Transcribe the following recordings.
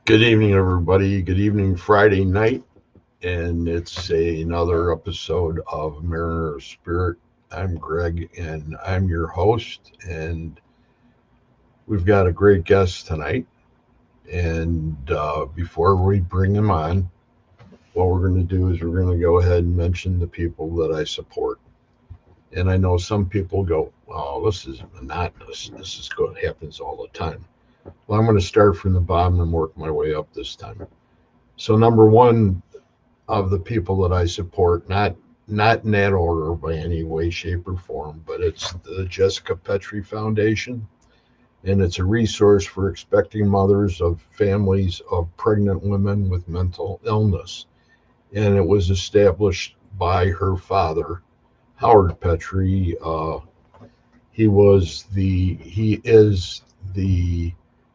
Good evening, everybody. Good evening, Friday night, and it's another episode of Mariner of Spirit. I'm Greg, and I'm your host, and we've got a great guest tonight. And before we bring him on, what we're going to do is we're going to go ahead and mention the people that I support. And I know some people go, "Oh, this is monotonous. This is what happens all the time." Well, I'm going to start from the bottom and work my way up this time. So, number one of the people that I support, not in that order by any way, shape, or form, but it's the Jessica Petrie Foundation, and it's a resource for expecting mothers of families of pregnant women with mental illness. And it was established by her father, Howard Petrie. He is the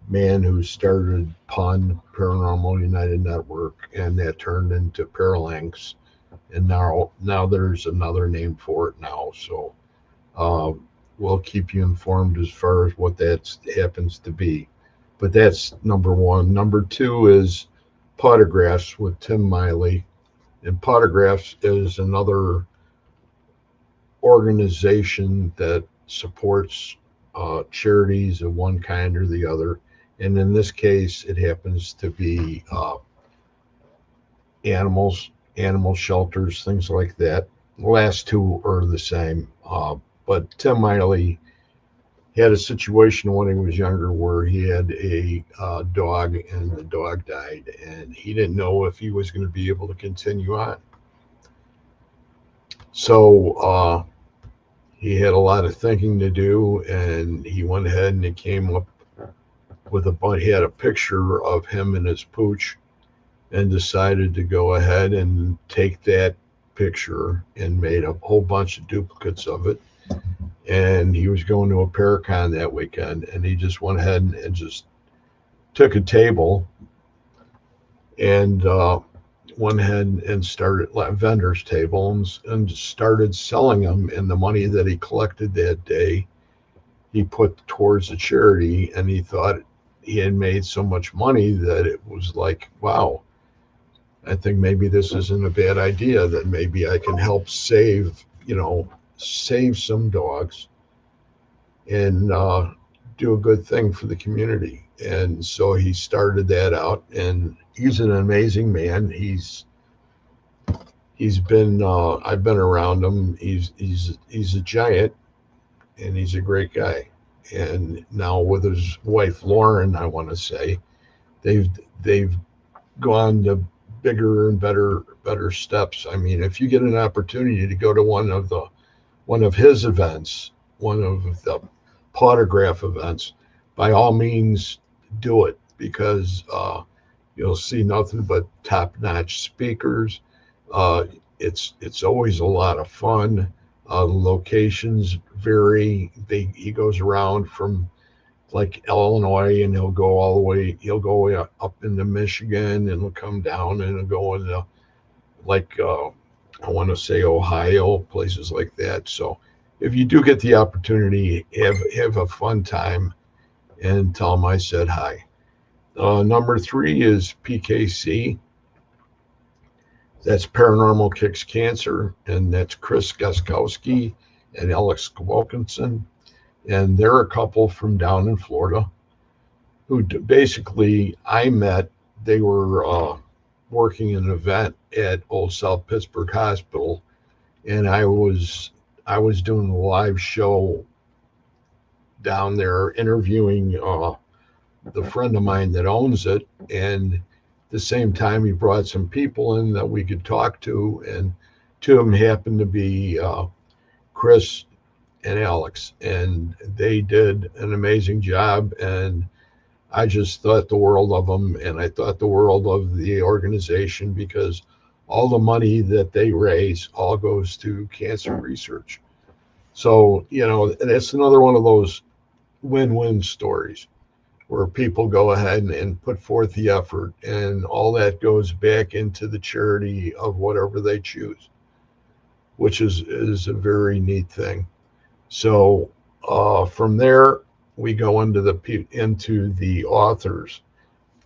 man who started Paranormal United Network, and that turned into Paralanx, and now there's another name for it now. So we'll keep you informed as far as what that happens to be. But that's number one. Number two is Potographs with Tim Miley, and Potographs is another organization that supports charities of one kind or the other. And in this case, it happens to be animal shelters, things like that. The last two are the same. But Tim Miley had a situation when he was younger where he had a dog, and the dog died, and he didn't know if he was going to be able to continue on. So he had a lot of thinking to do, and he went ahead and he came up with he had a picture of him and his pooch, and decided to go ahead and take that picture and made a whole bunch of duplicates of it. And he was going to a Paracon that weekend, and he just went ahead and just took a table and went ahead and started a vendor's table and started selling them. And the money that he collected that day, he put towards a charity, and he thought he had made so much money that it was like, wow, I think maybe this isn't a bad idea, that maybe I can help save some dogs and do a good thing for the community. And so he started that out, and he's an amazing man. He's been I've been around him. He's a giant, and he's a great guy. And now with his wife Lauren, I want to say they've gone to bigger and better steps. I mean, if you get an opportunity to go to one of his events, one of the Potograph events, by all means do it, because you'll see nothing but top-notch speakers. It's always a lot of fun. Locations vary. He goes around from like Illinois, and he'll go way up into Michigan, and he'll come down and he'll go into I want to say Ohio, places like that. So if you do get the opportunity, have a fun time and tell him I said hi. Number three is PKC. That's Paranormal Kicks Cancer, and that's Chris Gaskowski and Alex Wilkinson. And they're a couple from down in Florida who basically I met. They were working an event at Old South Pittsburgh Hospital, and I was doing a live show down there interviewing the friend of mine that owns it, and at the same time he brought some people in that we could talk to, and two of them happened to be Chris and Alex, and they did an amazing job, and I just thought the world of them, and I thought the world of the organization because all the money that they raise all goes to cancer research. So, and it's another one of those win-win stories where people go ahead and put forth the effort, and all that goes back into the charity of whatever they choose, which is a very neat thing. So from there, we go into the authors,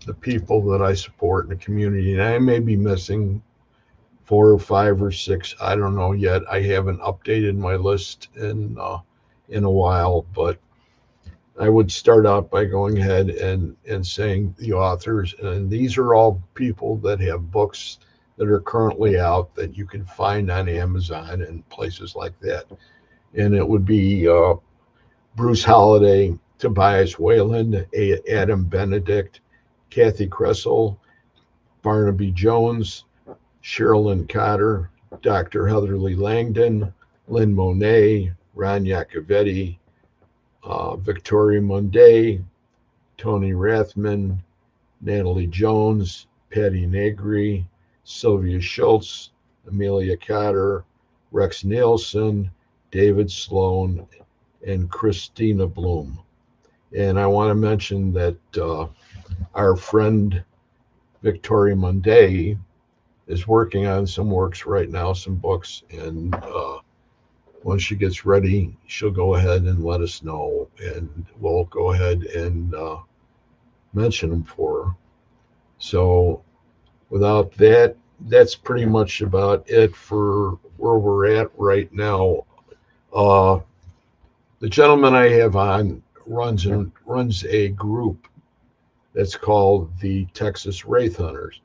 the people that I support in the community, and I may be missing 4 or 5 or 6. I don't know yet. I haven't updated my list in a while, but I would start out by going ahead and saying the authors, and these are all people that have books that are currently out that you can find on Amazon and places like that. And it would be Bruce Holliday, Tobias Wayland, Adam Benedict, Kathy Kressel, Barnaby Jones, Sherilyn Cotter, Dr. Heatherly Langdon, Lynn Monet, Ron Iacovetti, Victoria Munday, Tony Rathman, Natalie Jones, Patty Negri, Sylvia Schultz, Amelia Cotter, Rex Nielsen, David Sloan, and Christina Bloom. And I want to mention that our friend Victoria Munday is working on some works right now, some books, and once she gets ready, she'll go ahead and let us know, and we'll go ahead and mention them for her. So without that, that's pretty much about it for where we're at right now. Uh, the gentleman I have on runs a group that's called the Texas Wraith Hunters,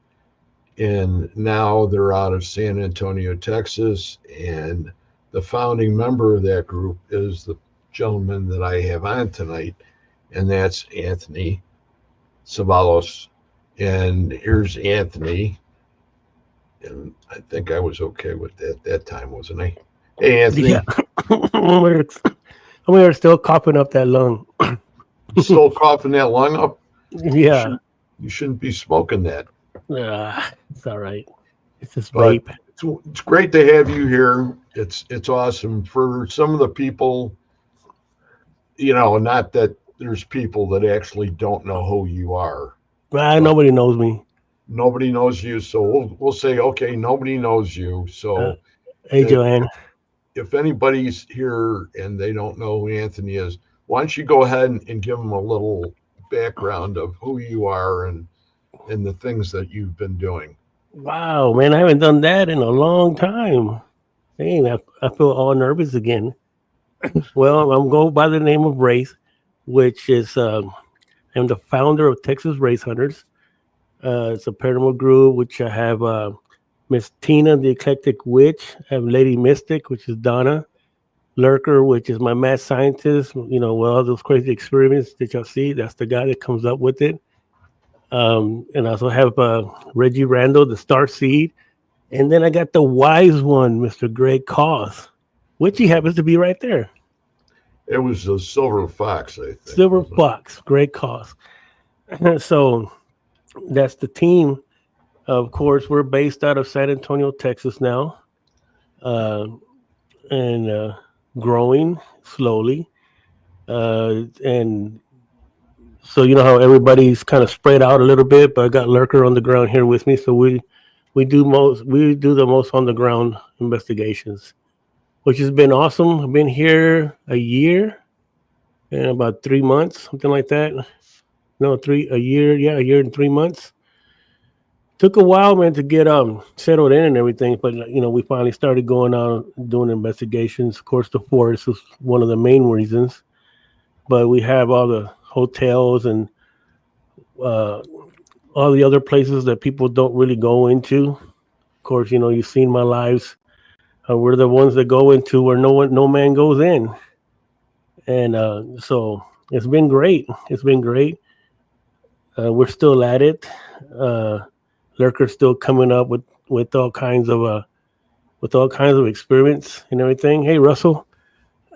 and now they're out of San Antonio, Texas, and the founding member of that group is the gentleman that I have on tonight, and that's Anthony Savalos. And here's Anthony, and I think I was okay with that time, wasn't I? Hey, Anthony. Yeah. We are still coughing up that lung. You still coughing that lung up? Yeah. You shouldn't be smoking that. It's all right. It's just But vape. it's great to have you here. It's awesome for some of the people. Not that there's people that actually don't know who you are. Nobody knows me. Nobody knows you, so we'll say okay. Nobody knows you, so Hey, Joanne. if anybody's here and they don't know who Anthony is, why don't you go ahead and give them a little background of who you are and the things that you've been doing. Wow, man, I haven't done that in a long time. Dang, I feel all nervous again. Well, I'm going by the name of Wraith, which is I'm the founder of Texas Wraith Hunters. It's a paranormal group which I have Miss Tina, the Eclectic Witch. I have Lady Mystic, which is Donna. Lurker, which is my mad scientist. With all those crazy experiments that y'all see, that's the guy that comes up with it. And I also have Reggie Randall, the Star Seed. And then I got the wise one, Mr. Greg Cause, which he happens to be right there. It was a silver fox, I think. Silver Fox, Greg Cause. So that's the team. Of course, we're based out of San Antonio, Texas now, and growing slowly. And so you know how everybody's kind of spread out a little bit, but I got Lurker on the ground here with me. So we do the most on the ground investigations, which has been awesome. I've been here a year and about 3 months, something like that. No, a year and 3 months. Took a while, man, to get settled in and everything, but we finally started going on doing investigations. Of course, the forest was one of the main reasons, but we have all the hotels and uh, all the other places that people don't really go into. Of course, you've seen my lives. We're the ones that go into where no man goes in, and so it's been great. It's been great. We're still at it. Uh, Lurker's still coming up with all kinds of experiments and everything. Hey, Russell,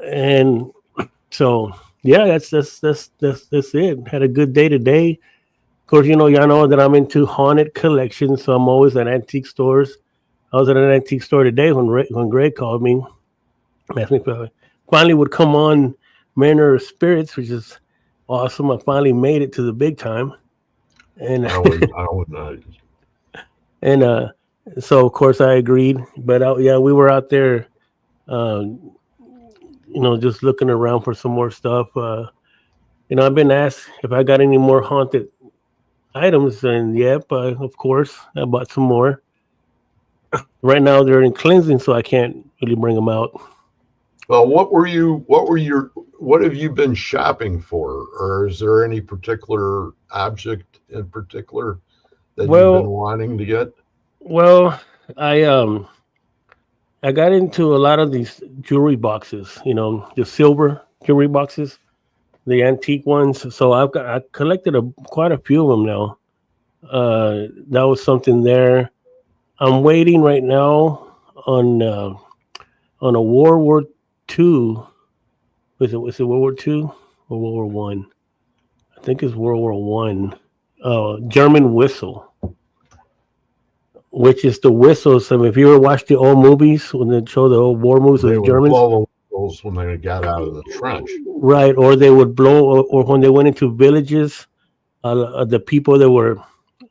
and so yeah, that's it. Had a good day today. Of course, y'all know that I'm into haunted collections, so I'm always at antique stores. I was at an antique store today when Greg called me, asked me if I finally would come on Manor of Spirits, which is awesome. I finally made it to the big time, and I would not. and so of course I agreed. But yeah, we were out there, just looking around for some more stuff. I've been asked if I got any more haunted items, and yep, of course I bought some more. Right now they're in cleansing, so I can't really bring them out. Well, what have you been shopping for, or is there any particular object in particular that you've been Well, wanting to get? well, I got into a lot of these jewelry boxes, the silver jewelry boxes, the antique ones. So I collected quite a few of them now. That was something there. I'm waiting right now on on a World War II. Was it World War II or World War I? I think it's World War I. German whistle, which is the whistles. I mean, if you ever watch the old movies when they show the old war movies of They the would Germans, blow the whistles when they got out of the trench. right? Or they would blow, or when they went into villages, the people that were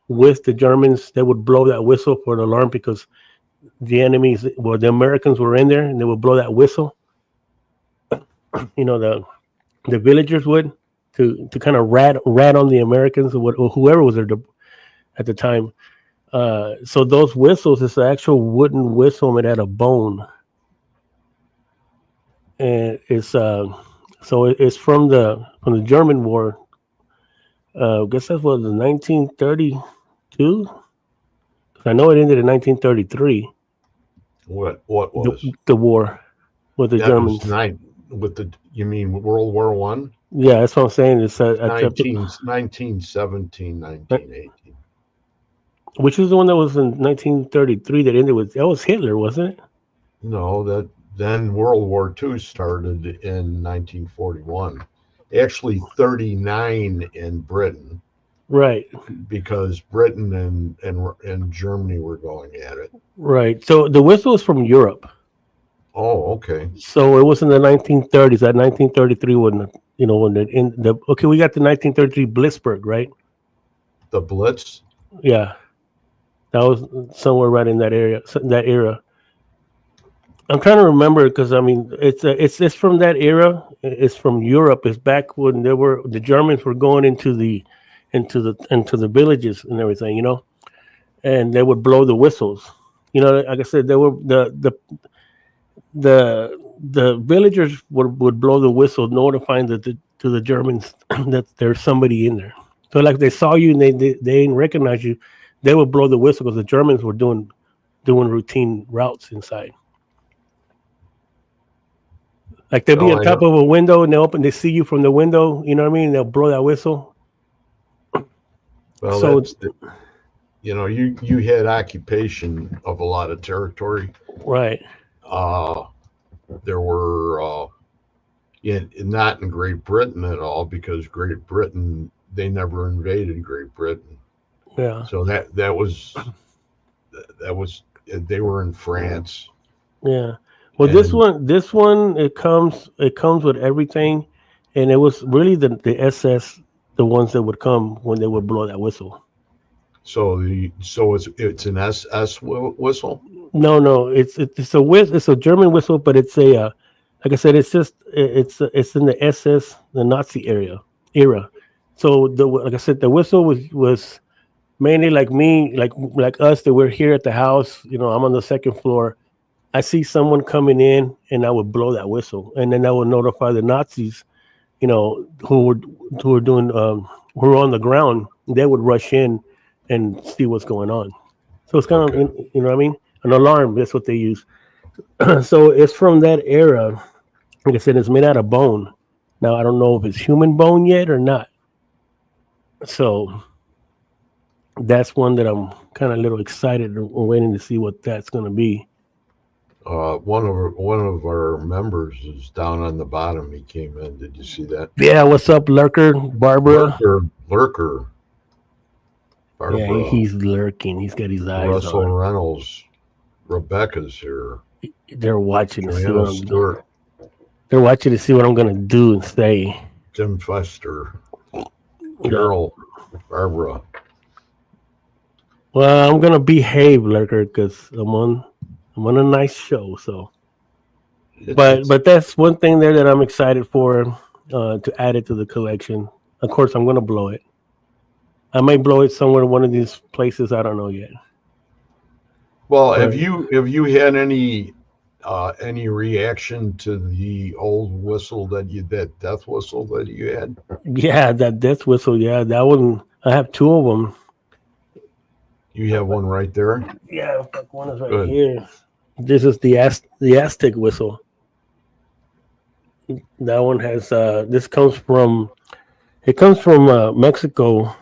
with the Germans, they would blow that whistle for an alarm because the enemies, well, the Americans were in there, and they would blow that whistle. The villagers would to kind of rat on the Americans or whoever was there at the time. So those whistles, it's an actual wooden whistle made out of bone, and it's from the German War. I guess that was the 1932. I know it ended in 1933. What was The war with the that was Germans. nine with the you mean World War One? Yeah, that's what I'm saying. It's 1917, 1918. which was the one that was in 1933 that ended with that was Hitler, wasn't it? No, that then World War Two started in 1941. Actually, 39 in Britain Right, because Britain and Germany were going at it. right. So the whistle is from Europe. Oh, okay. So it was in the 1930s. That 1933 when when in the okay, we got the 1933 Blitzburg, right? The Blitz. Yeah, that was somewhere right in that area, that era. I'm trying to remember because I mean it's from that era. It's from Europe. It's back when the Germans were going into the villages and everything, and they would blow the whistles. Like I said, they were the villagers would blow the whistle, notifying to the Germans that there's somebody in there. So like they saw you and they didn't recognize you, they would blow the whistle because the Germans were doing routine routes inside. Like they'll be Oh, on I top know. of a window and they see you from the window. You know what I mean? They'll blow that whistle. Well, So you had occupation of a lot of territory. right, Uh, there were not in Great Britain at all because Great Britain they never invaded Great Britain. yeah, So that was they were in France yeah. Well, this and one, it comes with everything, and it was really the SS, the ones that would come when they would blow that whistle. so it's an SS whistle. No, no, it's a it's a German whistle, but it's like I said, it's in the SS, the Nazi era. So like I said, the whistle was mainly like me, like us that we're here at the house. I'm on the second floor. I see someone coming in, and I would blow that whistle, and then I would notify the Nazis, who were doing, who were on the ground. They would rush in and see what's going on. So it's kind of, Okay. what I mean, an alarm. That's what they use. So it's from that era. Like I said, it's made out of bone. Now I don't know if it's human bone yet or not. So that's one that I'm kind of a little excited and waiting to see what that's going to be. One of our members is down on the bottom. He came in. Did you see that? Yeah, what's up, Lurker? Barbara? Lurker, Yeah, Barbara, he's lurking. He's got his eyes Russell on. Reynolds, Rebecca's here, They're watching to see Joanna what I'm doing. Stewart, They're watching to see what I'm going to do and say. Tim Fester, Yeah. Carol, Barbara. Well, I'm going to behave, Lurker, because I'm on a nice show. So, but It's that's one thing there that I'm excited for, to add it to the collection. Of course, I'm going to blow it. I may blow it somewhere in one of these places. I don't know yet. well. Have But you had any reaction to the old whistle that death whistle that you had? yeah, that death whistle. Yeah, that one. I have two of them. You have one right there. Yeah, in fact, one is right Good. here. This is the Aztec whistle. That one has. This comes from. It comes from Mexico.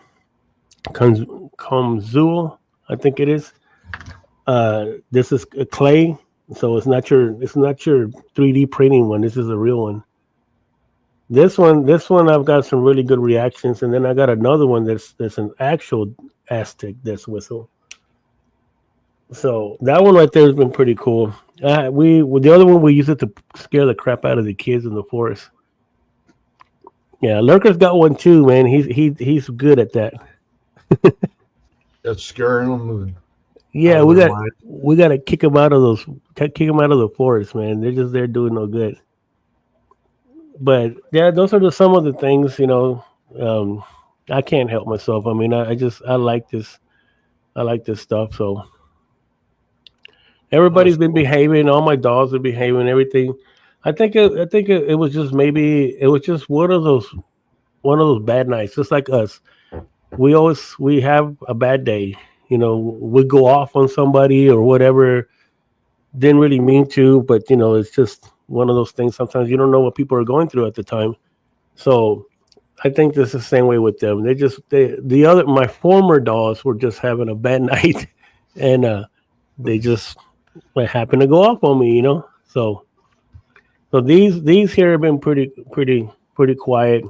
Comzul, I think it is. This is a clay, so it's not your 3D printing one. This is a real one. This one, I've got some really good reactions, and then I got another one that's an actual Aztec death whistle. So that one right there has been pretty cool. The other one we use it to scare the crap out of the kids in the forest. Yeah, Lurker's got one too, man. He's good at that. That's scaring them out Yeah, of we their got mind. we got to kick them out of the forest, man. They're just there doing no good. But yeah, those are some of the things. Um, I can't help myself. I mean, I like this. I like this stuff. So Oh, that's everybody's been cool. behaving. All my dogs are behaving. Everything. I think it was just maybe it was just one of those bad nights, just like us. We have a bad day. We go off on somebody or whatever. Didn't really mean to, but it's just one of those things. Sometimes you don't know what people are going through at the time. So I think this is the same way with them. The other my former dolls were just having a bad night, and they just happened to go off on me. So these here have been pretty quiet,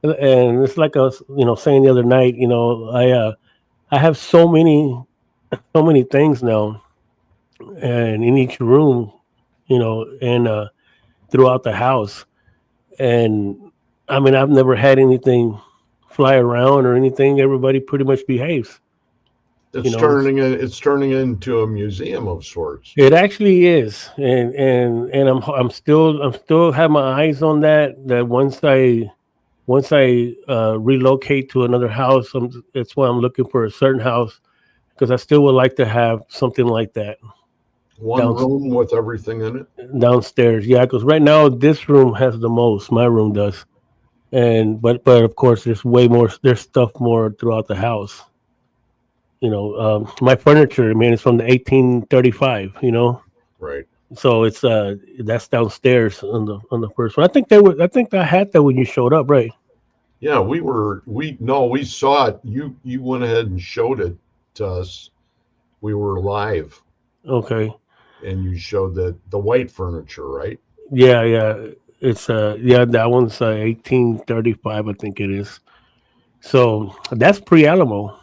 and it's like I was saying the other night. I have so many things now, and in each room, and throughout the house. And I mean, I've never had anything fly around or anything. Everybody pretty much behaves. You It's know, turning into a museum of sorts. it actually is, and I'm still have my eyes on that. That once I relocate to another house, that's why I'm looking for a certain house because I still would like to have something like that One down, room with everything in it. downstairs. Yeah, because right now this room has the most. My room does, and but of course there's way more. There's stuff more throughout the house. My furniture, man, is from the 1835. Right. So it's that's downstairs on the first one. I think I had that when you showed up, right? Yeah, we saw it. You went ahead and showed it to us. We were live, Okay. and you showed the white furniture, right? Yeah, yeah. It's yeah, that one's 1835, I think it is. So that's pre-Alamo.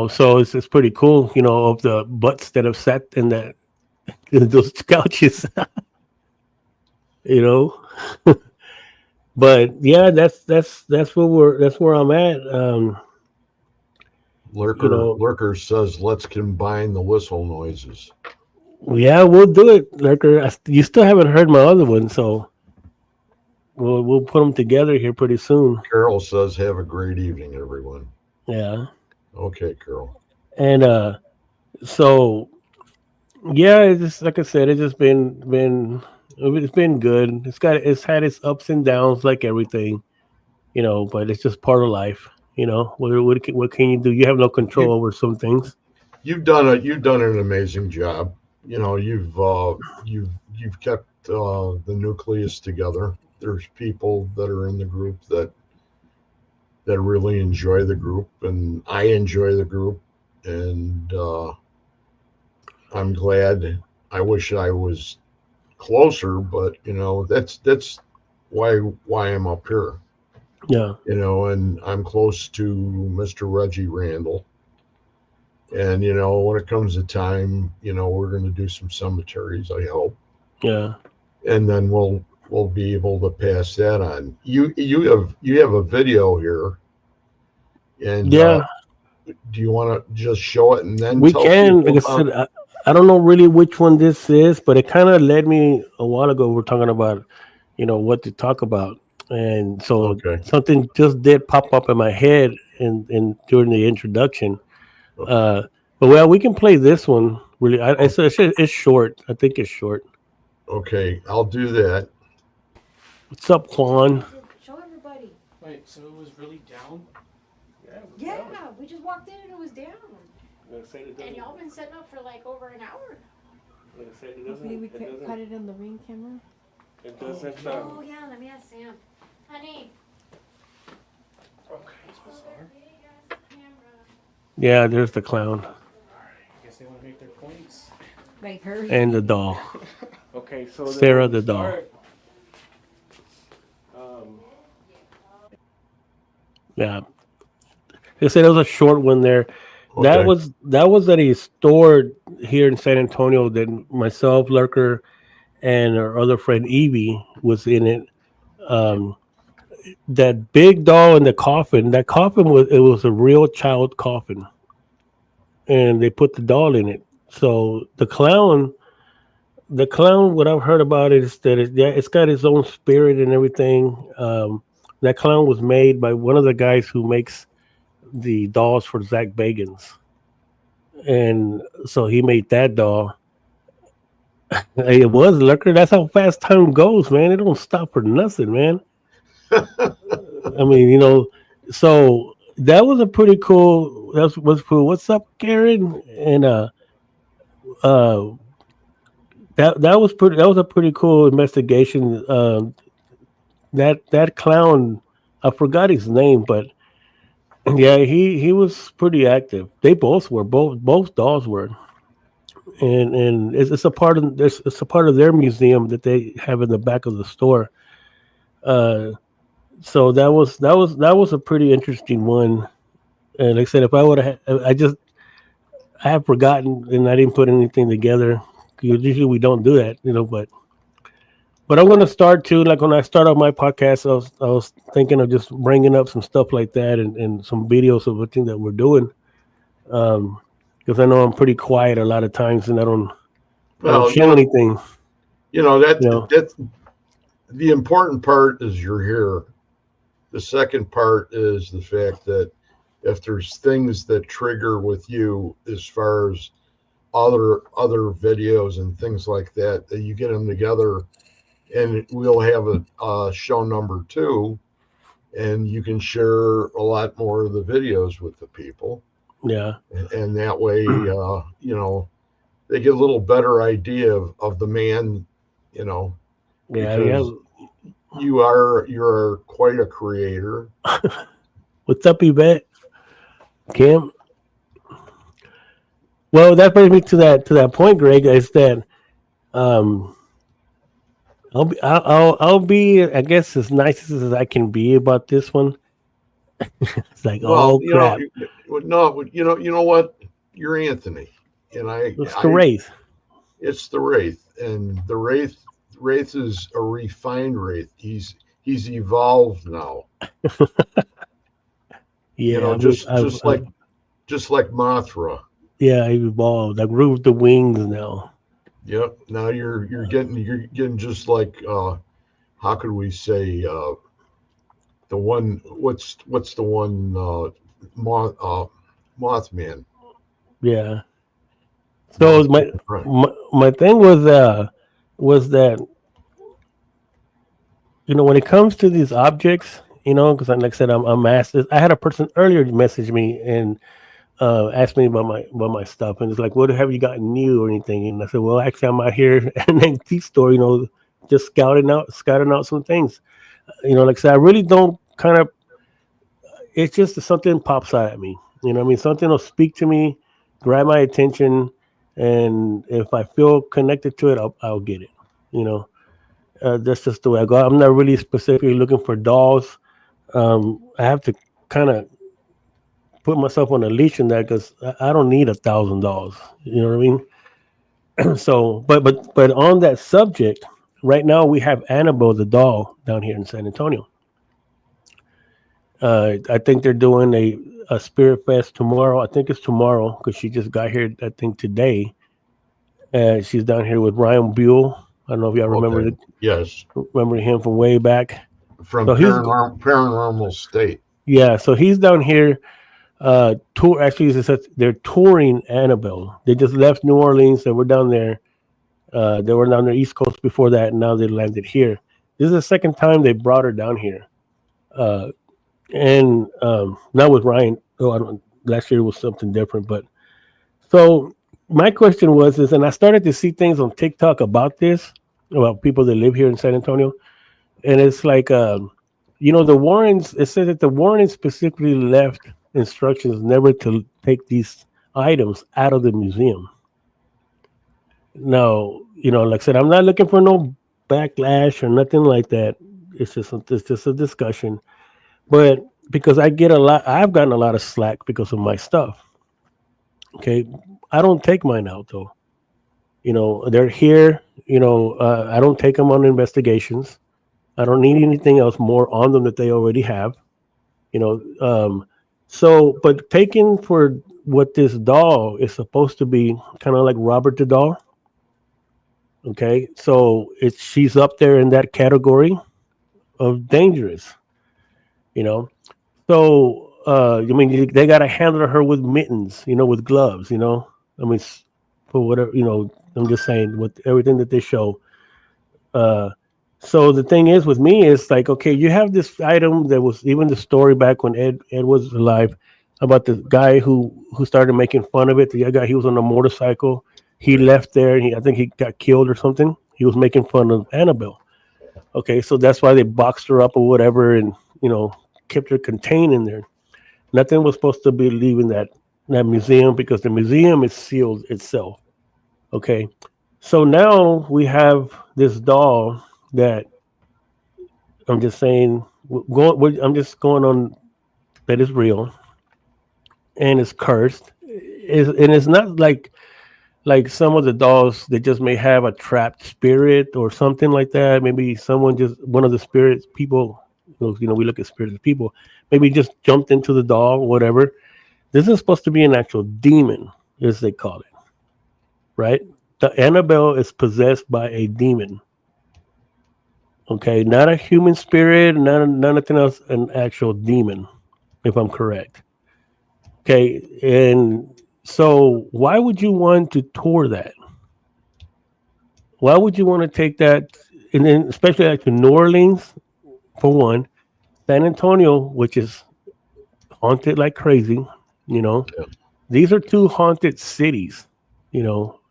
So it's pretty cool. Of the butts that have sat in that in those couches. you know. But yeah, that's where I'm at. You know, Lurker says, "Let's combine the whistle noises." yeah, we'll do it, Lurker. You still haven't heard my other one, so we'll put them together here pretty soon. Carol says, "Have a great evening, everyone." Yeah. Okay, Carol. And so yeah, it's just like I said, it's just been it's been good. It's had its ups and downs like everything, but it's just part of life. What can you do? You have no control You over some things. you've done an amazing job. You know, you've kept the nucleus together. There's people that are in the group that really enjoy the group, and I enjoy the group, and I'm glad. I wish I was closer, but that's why I'm up here. Yeah, And I'm close to Mr. Reggie Randall. And when it comes to time, we're going to do some cemeteries, I hope, yeah, and then we'll be able to pass that on. You have a video here, and yeah. do you want to just show it and then We tell can, people like I about? said, I don't know really which one this is, but it kind of led me a while ago. We're talking about, what to talk about, and so Okay, something just did pop up in my head in during the introduction. Uh, but well, we can play this one. Really, it's short. I think it's short. okay, I'll do that. What's up, Juan? Show everybody. Wait, so it was really down? Yeah, it was Yeah, down. we just walked in and it was down. Like I said, it And doesn't. y'all been setting up for like over an hour. Like I said, it Hopefully doesn't. we It doesn't. cut it on the ring camera. It doesn't. Oh yeah, let me ask Sam. Honey. Okay. Camera. Yeah, there's the clown I guess they want to make their points. Like hurry. and the doll. Okay, so Sarah the doll. Um, Yeah, they said it was a short one there. That Okay, was that was at a store here in San Antonio that myself, Lurker, and our other friend Evie was in it. Um, that big doll in the coffin. That coffin was a real child coffin, and they put the doll in it. So the clown. What I've heard about it is that yeah, it's got its own spirit and everything. That clown was made by one of the guys who makes the dolls for Zach Bagans, and so he made that doll. Hey, it was Lurker. That's how fast time goes, man. It don't stop for nothing, man. I mean, so that was a pretty cool. That was cool. What's up, Karen? And uh, that was pretty. That was a pretty cool investigation. That clown, I forgot his name, but yeah, he was pretty active. They both were. Both dolls were. And it's a part of it's a part of their museum that they have in the back of the store. Uh, so that was a pretty interesting one. And like I said, if I would have, I have forgotten and I didn't put anything together. 'Cause usually we don't do that, but I'm gonna start too. Like when I start off my podcast, I was thinking of just bringing up some stuff like that and some videos of the thing that we're doing. Um, because I know I'm pretty quiet a lot of times and I don't well, show anything. that You know, that the important part is you're here. The second part is the fact that if there's things that trigger with you as far as other videos and things like that you get them together, and we'll have a show number two, and you can share a lot more of the videos with the people, yeah, and that way, they get a little better idea of the man, you know, yeah, yeah. because you're quite a creator. What's up, Yvette? Kim? Well, that brings me to that point, Greg. Is that um, I'll be I guess as nice as I can be about this one. It's like, Well, oh crap, no, you know what? You're Anthony, and it's the I, wraith. it's the Wraith, and the Wraith is a refined Wraith. He's evolved now. Yeah, Just like Mothra. yeah, I've evolved. I grew the wings now. Yep. Now you're getting just like how could we say the one what's the one Mothman. Yeah. So Mothman, right? my thing was that, when it comes to these objects, because like I said, I'm asked this. I had a person earlier message me and asked me about my stuff, and it's like, what have you gotten new or anything? And I said, well, actually, I'm out here in antique store, just scouting out some things. Like I said, I really don't kind of. It's just that something pops out at me. What I mean, something will speak to me, grab my attention, and if I feel connected to it, I'll get it. You know, that's just the way I go. I'm not really specifically looking for dolls. I have to kind of put myself on a leash in that because I don't need $1,000. You know what I mean? So, but on that subject, right now we have Annabelle the doll down here in San Antonio. I think they're doing a Spirit Fest tomorrow. I think it's tomorrow because she just got here. I think today. She's down here with Ryan Buell. I don't know if y'all remember Okay. Yes. remember him from way back. From So he's Paranormal State. yeah. So he's down here. Tour actually they're touring Annabelle. They just left New Orleans. They were down there. They were down the East Coast before that, and now they landed here. This is the second time they brought her down here. Uh, and not with Ryan. Oh, I don't. Last year was something different, but so my question was, and I started to see things on TikTok about this, about people that live here in San Antonio, and it's like, the Warrens. It said that the Warrens specifically left instructions never to take these items out of the museum. Now, like I said, I'm not looking for no backlash or nothing like that. It's just a discussion, but because I've gotten a lot of slack because of my stuff. Okay, I don't take mine out though. They're here. I don't take them on investigations. I don't need anything else more on them that they already have. You know, um, but taken for what this doll is supposed to be, kind of like Robert the doll. Okay, so she's up there in that category of dangerous. You know, so I mean, they got to handle her with mittens, with gloves. I mean, for whatever. I'm just saying with everything that they show. Uh, so the thing is with me is like, okay, you have this item that was even the story back when Ed was alive about the guy who started making fun of it. The guy, he was on a motorcycle. He left there, and I think he got killed or something. He was making fun of Annabelle. Okay, so that's why they boxed her up or whatever, and kept her contained in there. Nothing was supposed to be leaving that museum because the museum is sealed itself. Okay, so now we have this doll that I'm just saying, I'm just going on that is real and it's cursed. And it's not like some of the dolls that just may have a trapped spirit or something like that. Maybe someone just one of the spirits people, we look at spirits as people. Maybe just jumped into the doll, whatever. This is supposed to be an actual demon, as they call it, right? The Annabelle is possessed by a demon. Okay, not a human spirit, nothing else, an actual demon, if I'm correct. Okay, and so why would you want to tour that? Why would you want to take that, and then especially like to New Orleans for one, San Antonio, which is haunted like crazy. You know, Yeah. these are two haunted cities.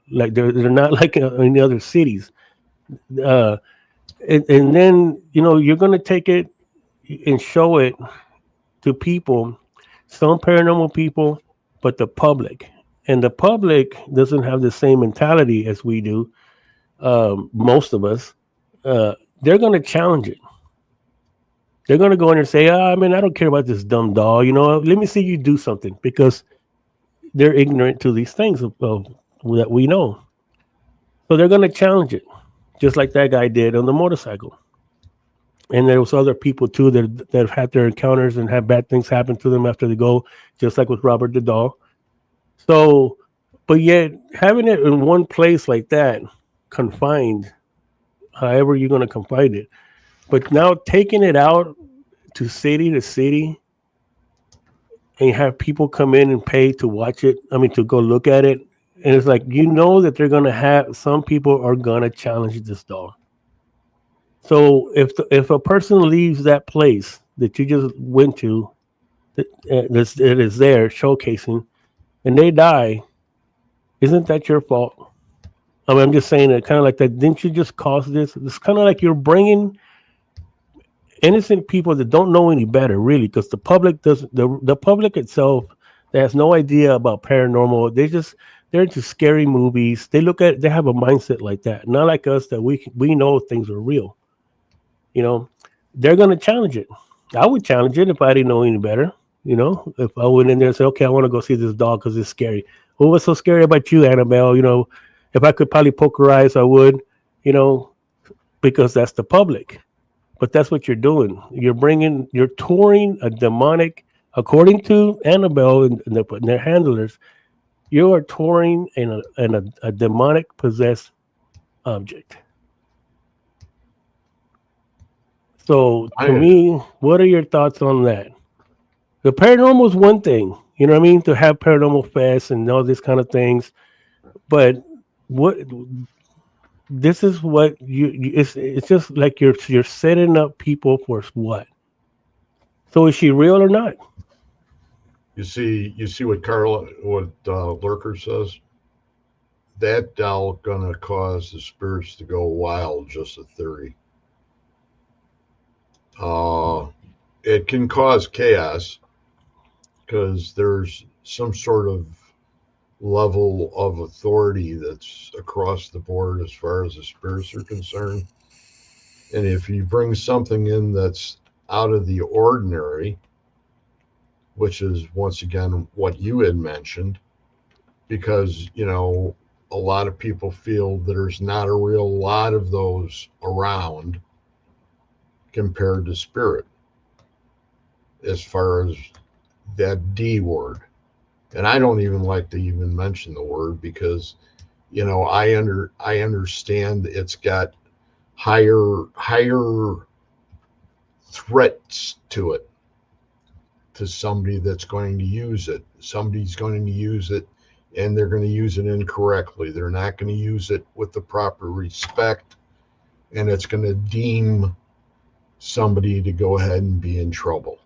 Like they're not like any other cities. Uh, and then you're gonna take it and show it to people, some paranormal people, but the public. And the public doesn't have the same mentality as we do. Most of us, they're going to challenge it. They're going to go in and say, I mean, I don't care about this dumb doll. Let me see you do something because they're ignorant to these things that we know. So they're going to challenge it, just like that guy did on the motorcycle. And there was other people too that have had their encounters and had bad things happen to them after they go, just like with Robert the doll. So, but yet having it in one place like that, confined, however you're going to confine it, but now taking it out to city, and you have people come in and pay to watch it. I mean, to go look at it, and it's like you know that they're gonna have some people are gonna challenge this doll. So if a person leaves that place that you just went to, that it is there showcasing, and they die, isn't that your fault? I mean, I'm just saying it kind of like that. Didn't you just cause this? It's kind of like you're bringing innocent people that don't know any better, really, because the public doesn't. The public itself that has no idea about paranormal. They're into scary movies. They have a mindset like that, not like us that we know things are real. You know, they're gonna challenge it. I would challenge it if I didn't know any better. You know, if I went in there and said, "Okay, I want to go see this dog because it's scary." Well, what's so scary about you, Annabelle? You know, if I could probably poke her eyes, I would. You know, because that's the public. But that's what you're doing. You're touring a demonic. According to Annabelle and their handlers, you are touring a demonic possessed object. So to I me, what are your thoughts on that? The paranormal is one thing, you know what I mean, to have paranormal fest and all these kind of things. But what this is what it's just like you're setting up people for what? So is she real or not? you see what Lurker says. That doll gonna cause the spirits to go wild. Just a theory. Uh, it can cause chaos because there's some sort of level of authority that's across the board as far as the spirits are concerned. And if you bring something in that's out of the ordinary, which is once again what you had mentioned, because a lot of people feel there's not a real lot of those around compared to spirit, as far as that D word. And I don't even like to even mention the word because I understand it's got higher threats to it, to somebody that's going to use it. Somebody's going to use it and they're going to use it incorrectly. They're not going to use it with the proper respect, and it's going to deem somebody to go ahead and be in trouble.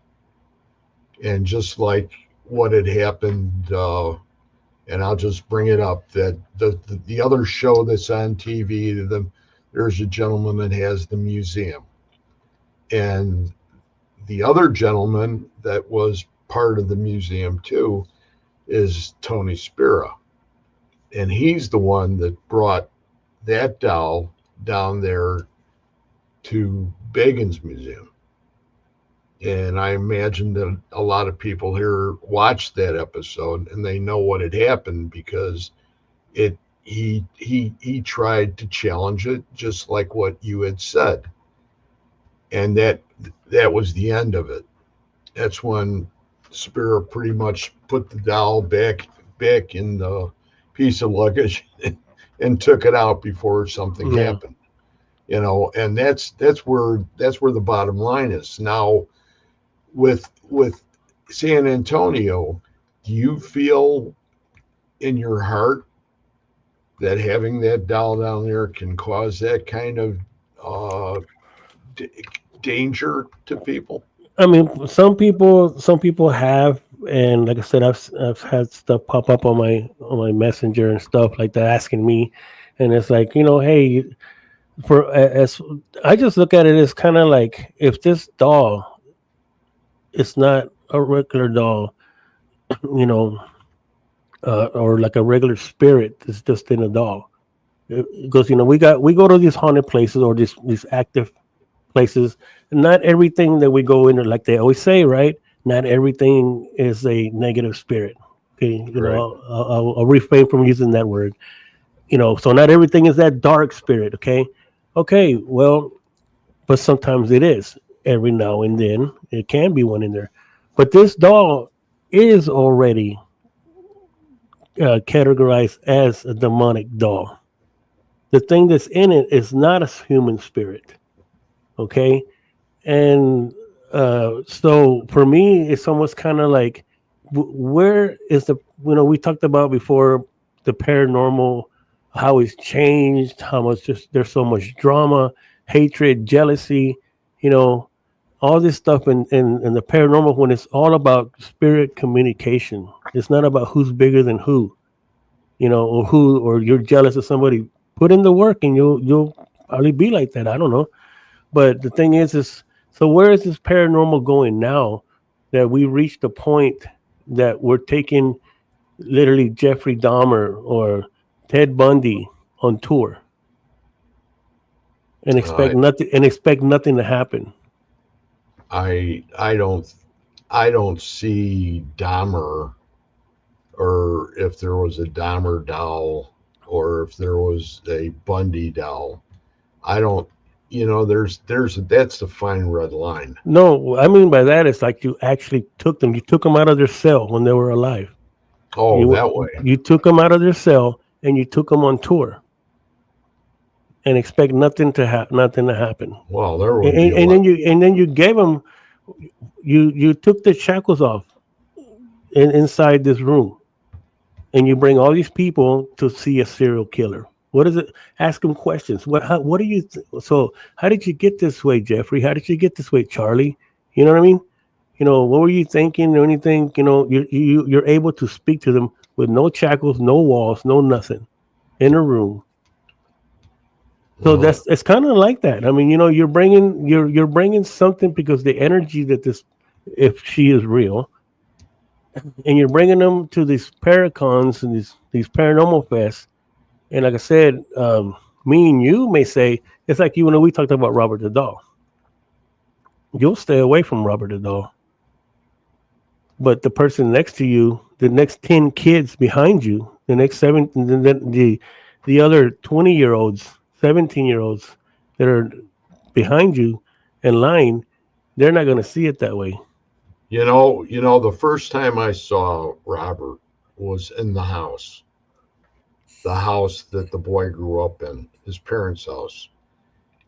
And just like what had happened, and I'll just bring it up, that the other show that's on TV, there's a gentleman that has the museum. And the other gentleman that was part of the museum too is Tony Spira. And he's the one that brought that doll down there to Bacon's Museum. And I imagine that a lot of people here watched that episode and they know what had happened because it he tried to challenge it just like what you had said. And that was the end of it. That's when Spira pretty much put the doll back in the piece of luggage and took it out before something Yeah. happened. And that's where the bottom line is. Now with San Antonio, do you feel in your heart that having that doll down there can cause that kind of uh, d- danger to people? I mean, some people have, and like I said, I've had stuff pop up on my messenger and stuff like that asking me, and it's like hey, as I just look at it as kind of like if this doll is not a regular doll, you know, or like a regular spirit that's just in a doll, because we go to these haunted places or these active places. Not everything that we go into, like they always say, right? Not everything is a negative spirit. Okay, Right. I'll refrain from using that word. So not everything is that dark spirit. Okay, well, but sometimes it is. Every now and then, it can be one in there. But this doll is already categorized as a demonic doll. The thing that's in it is not a human spirit. Okay, and so for me, it's almost kind of like where is the, we talked about before the paranormal, how it's changed, how much there's so much drama, hatred, jealousy, you know, all this stuff in the paranormal, when it's all about spirit communication. It's not about who's bigger than who, or you're jealous of somebody. Put in the work and you'll probably be like that. I don't know. But the thing is so where is this paranormal going now that we reached a point that we're taking literally Jeffrey Dahmer or Ted Bundy on tour and I expect nothing to happen? I don't see Dahmer, or if there was a Dahmer doll, or if there was a Bundy doll. I don't. There's that's the fine red line. No, what I mean by that is like you actually you took them out of their cell when they were alive. Oh, You that way. you took them out of their cell and you took them on tour and expect nothing to happen. Well, there would be And, a and lot. then you gave them, you took the shackles off inside this room, and you bring all these people to see a serial killer. What is it? Ask them questions. What do you? So how did you get this way, Jeffrey? How did you get this way, Charlie? You know what I mean? What were you thinking or anything? You're able to speak to them with no shackles, no walls, no nothing, in a room. So uh, it's kind of like that. I mean, you're bringing something, because the energy that this, if she is real, and you're bringing them to these paracons and these paranormal fests. And like I said, me and you may say it's like we talked about Robert the Doll. You'll stay away from Robert the Doll, but the person next to you, the next 10 kids behind you, the next seven, the other 20-year-olds, 17-year-olds that are behind you in line, they're not going to see it that way. the first time I saw Robert was in the house that the boy grew up in, his parents' house,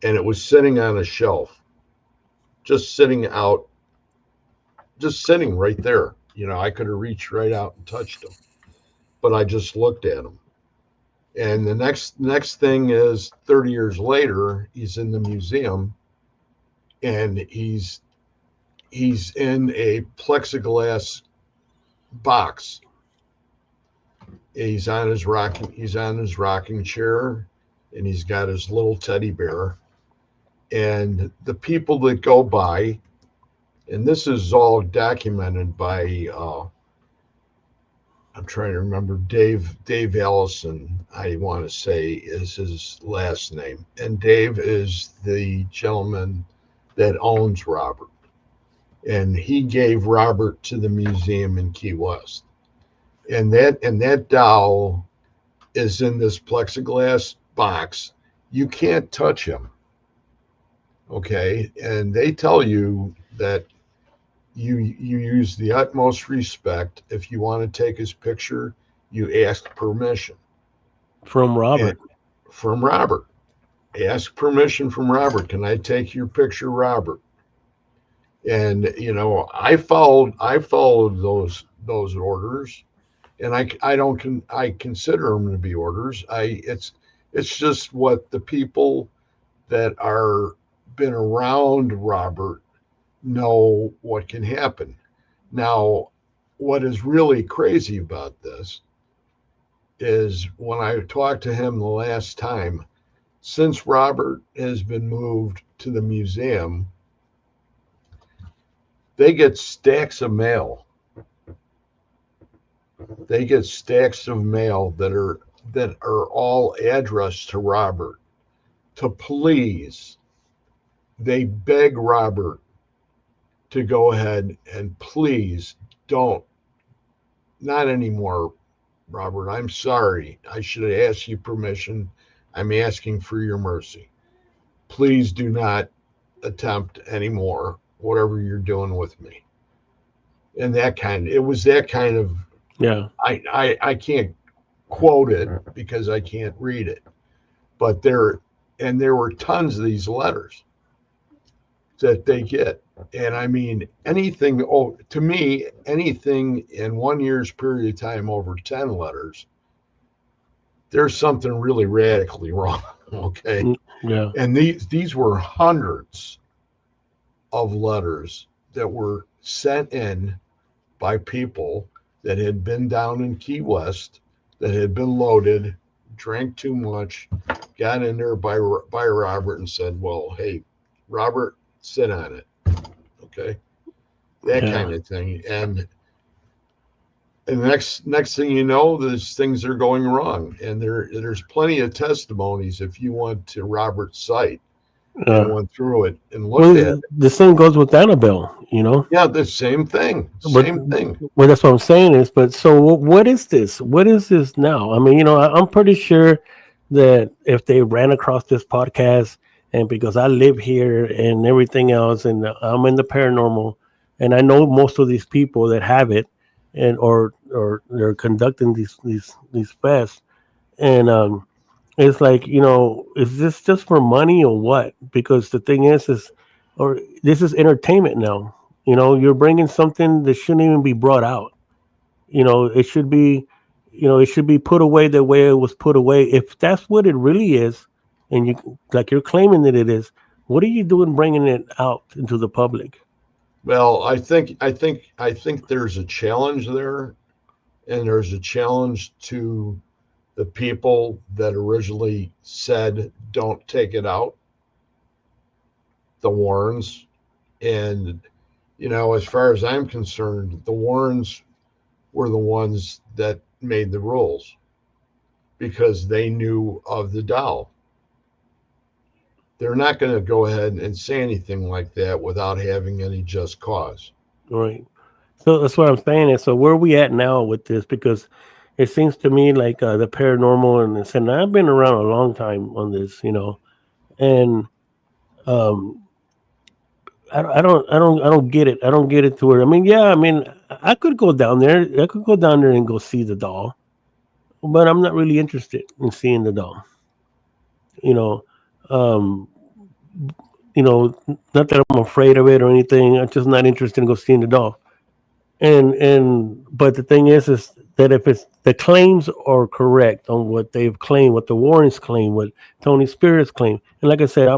and it was sitting on a shelf, just sitting out, just sitting right there. I could have reached right out and touched him, but I just looked at him. And the next thing is 30 years later, he's in the museum, and he's in a plexiglass box. He's on his rocking chair, and he's got his little teddy bear. And the people that go by, and this is all documented by I'm trying to remember, Dave Allison, I want to say, is his last name, and Dave is the gentleman that owns Robert, and he gave Robert to the museum in Key West, and that doll is in this plexiglass box. You can't touch him, okay? And they tell you that you use the utmost respect. If you want to take his picture, you ask permission. From And Robert. from Robert, ask permission from Robert. Can I take your picture, Robert? And I followed those orders, and I consider them to be orders. It's just what the people that are been around Robert know what can happen. Now, what is really crazy about this is when I talked to him the last time, since Robert has been moved to the museum, they get stacks of mail. They get stacks of mail that are all addressed to Robert, to please. They beg Robert to go ahead and please don't, not anymore, Robert. I'm sorry. I should have asked you permission. I'm asking for your mercy. Please do not attempt anymore whatever you're doing with me. And it was that kind of, Yeah. I can't quote it because I can't read it, but there were tons of these letters. that they get. And I mean, anything, oh, to me, anything in 1 year's period of time over 10 letters, there's something really radically wrong. Okay. Yeah. And these were hundreds of letters that were sent in by people that had been down in Key West, that had been loaded, drank too much, got in there by Robert and said, "Well, hey, Robert, sit on it." Okay, that Yeah. kind of thing. And next thing you know, these things are going wrong. And there's plenty of testimonies if you went to Robert's site and Uh, went through it and looked at well, it. the same goes with Annabelle, you know. Yeah, the same thing. But Same thing. well, that's what I'm saying is. But so, what is this? What is this now? I mean, I'm pretty sure that if they ran across this podcast, and because I live here and everything else, and I'm in the paranormal, and I know most of these people that have it, and or they're conducting these fests, and it's like, is this just for money or what? Because the thing is, or this is entertainment now. You're bringing something that shouldn't even be brought out. It should be, it should be put away the way it was put away. If that's what it really is, and like you're claiming that it is, what are you doing bringing it out into the public? Well, I think there's a challenge there, and there's a challenge to the people that originally said don't take it out, the Warrens. And as far as I'm concerned, the Warrens were the ones that made the rules because they knew of the doll. They're not going to go ahead and say anything like that without having any just cause. Right. So that's what I'm saying. And so where are we at now with this? Because it seems to me like the paranormal and this, and I've been around a long time on this, and um, I don't get it. I don't get it to where, I mean, yeah, I mean, I could go down there. I could go down there and go see the doll, but I'm not really interested in seeing the doll. You know, um, not that I'm afraid of it or anything. I'm just not interested in go seeing the doll. And but the thing is that if it's the claims are correct on what they've claimed, what the Warrens claim, what Tony Spirits claim, and like I said,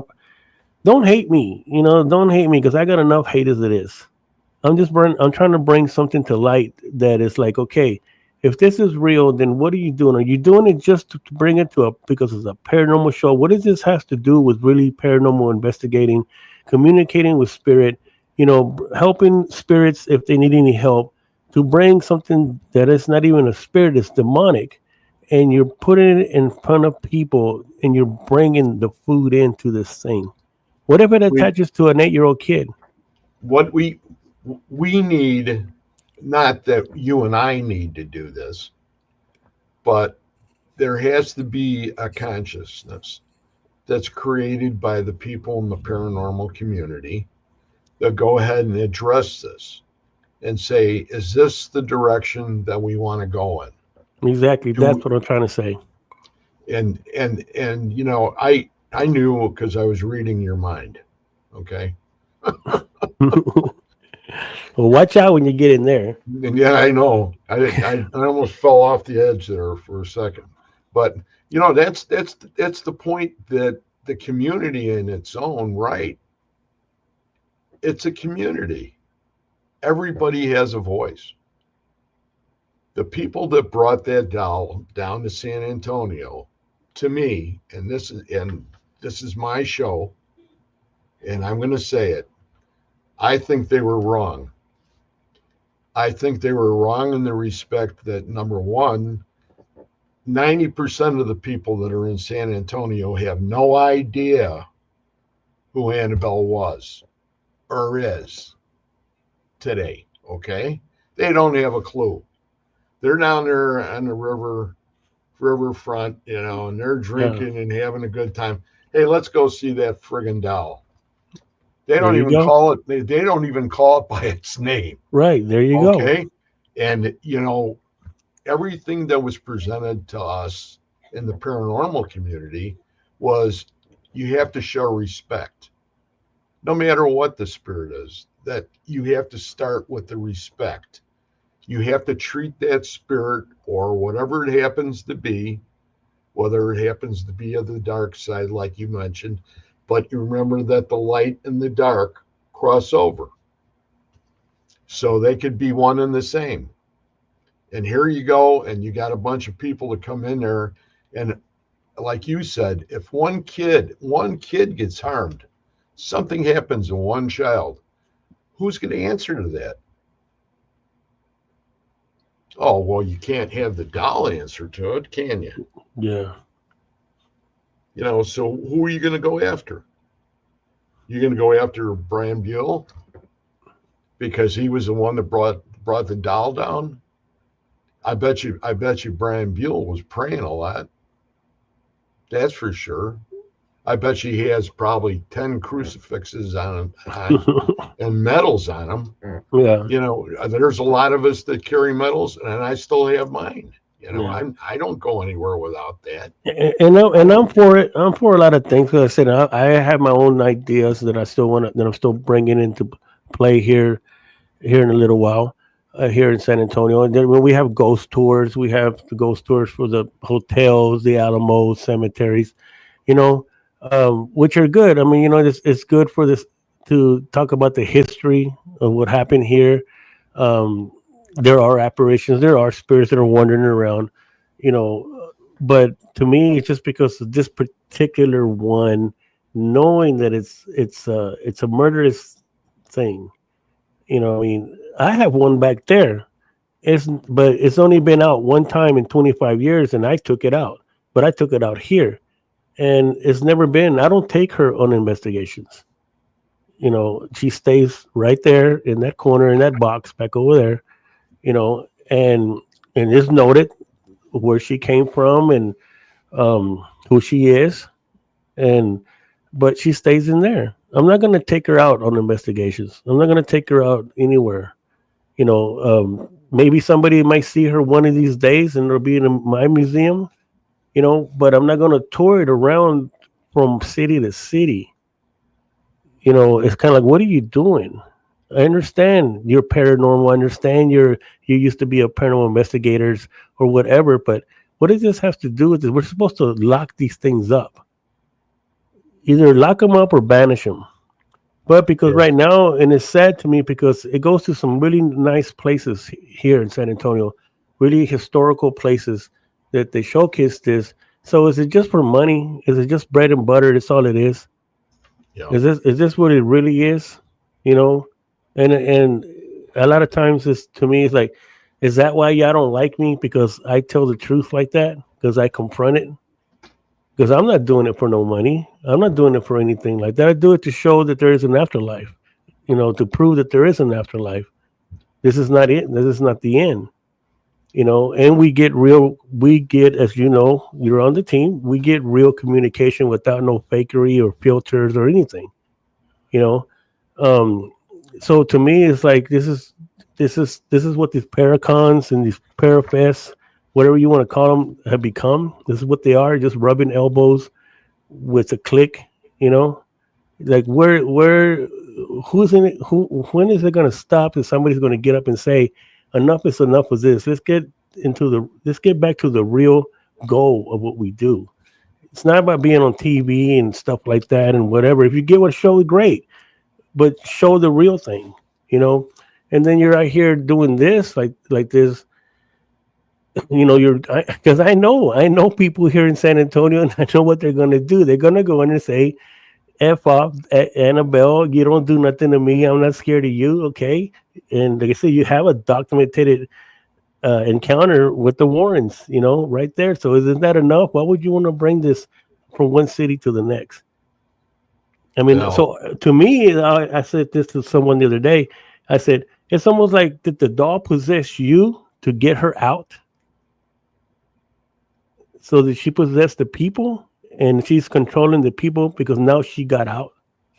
don't hate me, don't hate me because I got enough hate as it is. I'm trying to bring something to light that is like, okay, if this is real, then what are you doing? Are you doing it just to bring it to because it's a paranormal show? What does this has to do with really paranormal investigating, communicating with spirit, helping spirits if they need any help to bring something that is not even a spirit, it's demonic, and you're putting it in front of people and you're bringing the food into this thing. What if it We attaches to an 8-year-old kid? what we need, not that you and I need to do this, but there has to be a consciousness that's created by the people in the paranormal community that go ahead and address this and say, is this the direction that we want to go in? Exactly. Do That's what I'm trying to say. and I knew because I was reading your mind. Okay. Well, watch out when you get in there. And yeah, I know. I almost fell off the edge there for a second. But that's the point, that the community in its own right, it's a community. Everybody has a voice. The people that brought that doll down to San Antonio, to me, and this is my show, and I'm going to say it. I think they were wrong. I think they were wrong in the respect that, number one, 90% of the people that are in San Antonio have no idea who Annabelle was or is today. Okay. They don't have a clue. They're down there on the riverfront, and they're Yeah. drinking and having a good time. Hey, let's go see that friggin' doll. They There don't you even go. call it, they don't even call it by its name. Right. There you go. Okay. And, everything that was presented to us in the paranormal community was, you have to show respect. no matter what the spirit is, that you have to start with the respect. You have to treat that spirit or whatever it happens to be, whether it happens to be of the dark side, like you mentioned, but you remember that the light and the dark cross over. So they could be one and the same. And here you go, and you got a bunch of people to come in there. And like you said, if one kid gets harmed, something happens to one child, who's going to answer to that? Oh, well, you can't have the doll answer to it, can you? Yeah. So who are you going to go after? You're going to go after Brian Buell because he was the one that brought the doll down? I bet you Brian Buell was praying a lot. That's for sure. I bet you he has probably 10 crucifixes on and medals on him. Yeah. There's a lot of us that carry medals, and I still have mine. Yeah. I don't go anywhere without that. And I'm for it. I'm for a lot of things. Because I said I have my own ideas that I'm still bringing into play here in a little while. Here in San Antonio, and then when we have ghost tours, we have the ghost tours for the hotels, the Alamos, cemeteries, which are good. I mean, it's good for this to talk about the history of what happened here. There are apparitions, there are spirits that are wandering around, but to me, it's just because of this particular one, knowing that it's a murderous thing. I mean, I have one back there. But it's only been out one time in 25 years, and I took it out. But I took it out here, and it's never been. I don't take her on investigations. She stays right there in that corner in that box back over there. And it's noted where she came from and who she is, and but she stays in there. I'm not going to take her out on investigations. I'm not going to take her out anywhere. Maybe somebody might see her one of these days and it'll be in my museum, but I'm not going to tour it around from city to city. It's kind of like, what are you doing? I understand you're paranormal. I understand you used to be a paranormal investigators or whatever, but what does this have to do with this? We're supposed to lock these things up. Either lock them up or banish them. But because Yeah. right now, and it's sad to me because it goes to some really nice places here in San Antonio, really historical places that they showcase this. So is it just for money? Is it just bread and butter? That's all it is. Yeah. Is this what it really is? And a lot of times it's to me it's like, is that why y'all don't like me? Because I tell the truth like that? Because I confront it? Because I'm not doing it for no money. I'm not doing it for anything like that. I do it to show that there is an afterlife, to prove that there is an afterlife. This is not it. This is not the end, and we get, as you're on the team, we get real communication without no fakery or filters or anything, you know. Um, so to me, it's like this is what these paracons and these parafests, whatever you want to call them, have become. This is what they are, just rubbing elbows with a click, you know. Like where who's in it? Who when is it going to stop? And somebody's going to get up and say, enough is enough of this. Let's get back to the real goal of what we do. It's not about being on TV and stuff like that and whatever. If you get what show, great, but show the real thing, you know. And then you're out here doing this like this, you know. Because I know people here in San Antonio, and I know what they're gonna do. They're gonna go in and say, "F off, Annabelle. You don't do nothing to me. I'm not scared of you." Okay, and like I said, you have a documented encounter with the Warrens, you know, right there. So isn't that enough? Why would you want to bring this from one city to the next? I mean, No. so to me, I said this to someone the other day. I said, it's almost like, did the doll possess you to get her out? So that she possessed the people and she's controlling the people because now she got out.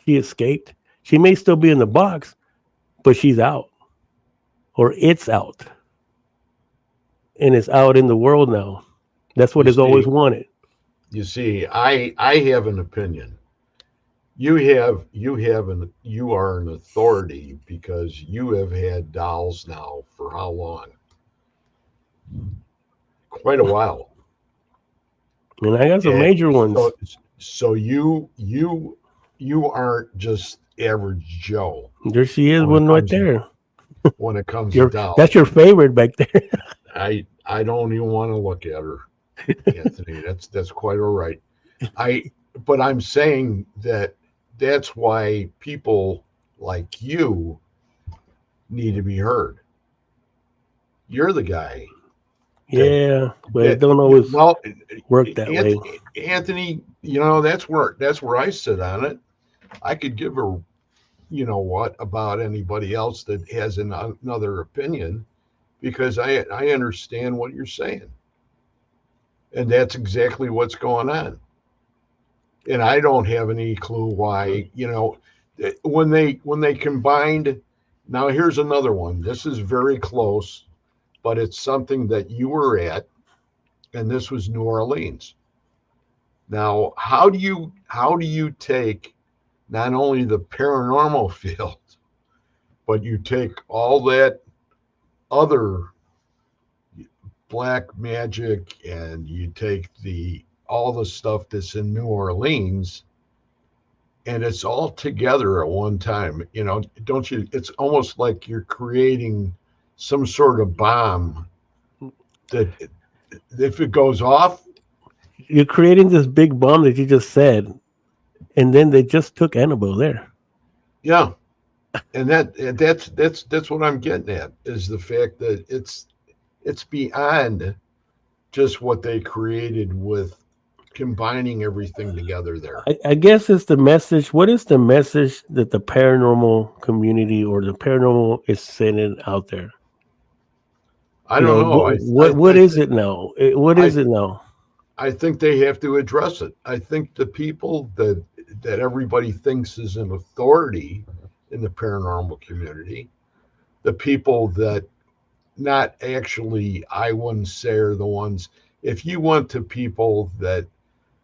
She escaped. She may still be in the box, but she's out or it's out. And it's out in the world now. That's what You it's always see, wanted. I have an opinion. you are an authority because you have had dolls now for how long? Quite a while. And I got some And major ones. so you aren't just average Joe There she is, when it one right comes to there. dolls. That's your favorite back there. I don't even want to look at her, Anthony. That's quite all right. I but I'm saying that that's why people like you need to be heard. You're the guy that Yeah, but it that don't always well, work that way. Anthony, that's where I sit on it. I could give a what about anybody else that has another opinion because I understand what you're saying, and that's exactly what's going on. And I don't have any clue why. When they combined. Now here's another one. This is very close, but it's something that you were at, and this was New Orleans. Now, how do you take not only the paranormal field, but you take all that other black magic and you take the all the stuff that's in New Orleans and it's all together at one time. Don't you? It's almost like you're creating some sort of bomb that if it goes off, You're creating this big bomb that you just said, and then they just took Annabelle there. yeah. And that's what I'm getting at is the fact that it's beyond just what they created with combining everything together there. I guess it's the message. What is the message that the paranormal community or the paranormal is sending out there? I don't know. What is it now? What I is it now? I think they have to address it. I think the people that everybody thinks is an authority in the paranormal community, the people that not actually I wouldn't say are the ones. If you went to people that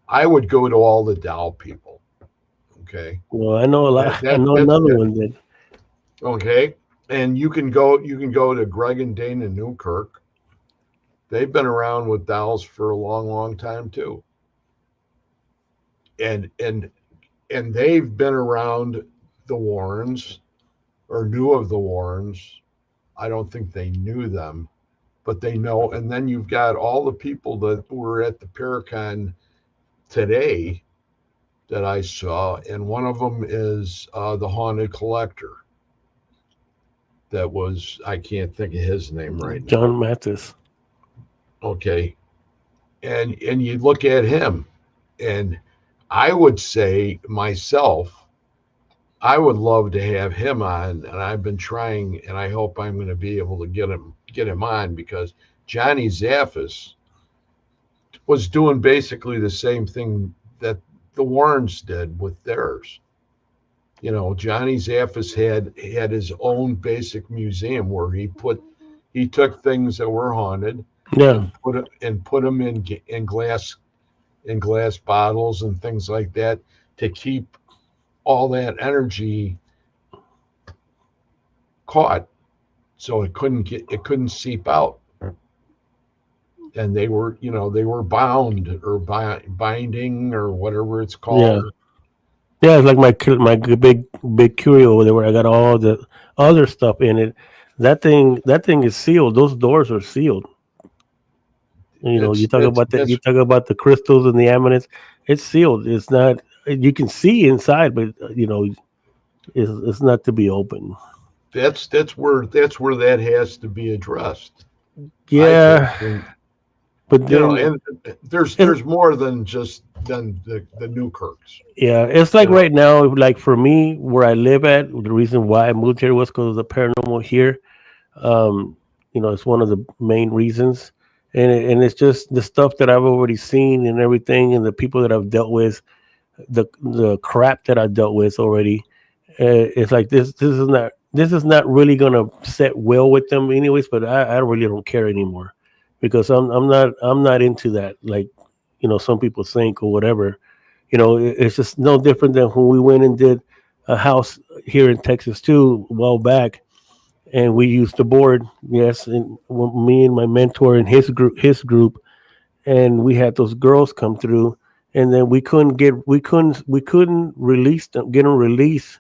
I would go to all the Dow people. Okay, Well, I know a that lot. I that know that, another that one that okay, and you can go to Greg and Dana Newkirk. They've been around with Dows for a long, long time too, and they've been around the Warrens or knew of the Warrens. I don't think they knew them, but they know. And then you've got all the people that were at the Paracon today that I saw, and one of them is the Haunted Collector. That was I can't think of his name right now. John Mathis. Okay, and you look at him, and I would say myself, I would love to have him on, and I've been trying, and I hope I'm going to be able to get him on because Johnny Zaffis was doing basically the same thing that the Warrens did with theirs. Johnny Zaffis had his own basic museum where he took things that were haunted Yeah, and put them in glass bottles and things like that to keep all that energy caught so it couldn't seep out. And they were bound or binding or whatever it's yeah, called. yeah. It's like my big curio over there where I got all the other stuff in it. That thing is sealed. Those doors are sealed. You It's talk that's about that. You that's talk about the crystals and the amulets. It's sealed. It's not. You can see inside, but it's not to be open. that's where that has to be addressed. I think, Yeah, but then and there's it's, there's more than the Newkirks. yeah, it's You like know, right now, like for me, where I live at, the reason why I moved here was because of the paranormal here. Um, it's one of the main reasons, and it's just the stuff that I've already seen and everything, and the people that I've dealt with, the crap that I dealt with already. It's like this is not really gonna set well with them anyways. But I really don't care anymore because I'm not into that. Like some people think or whatever. It's just no different than when we went and did a house here in Texas too, a while back, and we used the board. Yes, and me and my mentor and his group, and we had those girls come through, and then we couldn't release them, get them released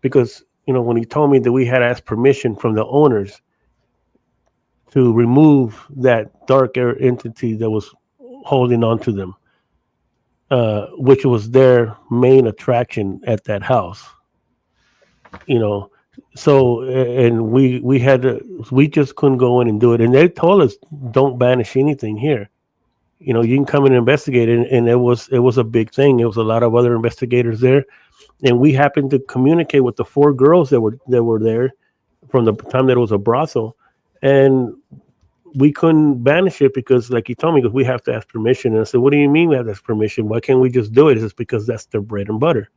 because when he told me that we had asked permission from the owners to remove that dark air entity that was holding on to them, which was their main attraction at that house. You know, and we just couldn't go in and do it, and they told us don't banish anything here. You can come and investigate it, and it was a big thing. There was a lot of other investigators there, and we happened to communicate with the four girls that were there from the time that it was a brothel, and we couldn't banish it because, like he told me, because we have to ask permission. And I said, "What do you mean we have to ask permission? Why can't we just do it?" It's because that's their bread and butter.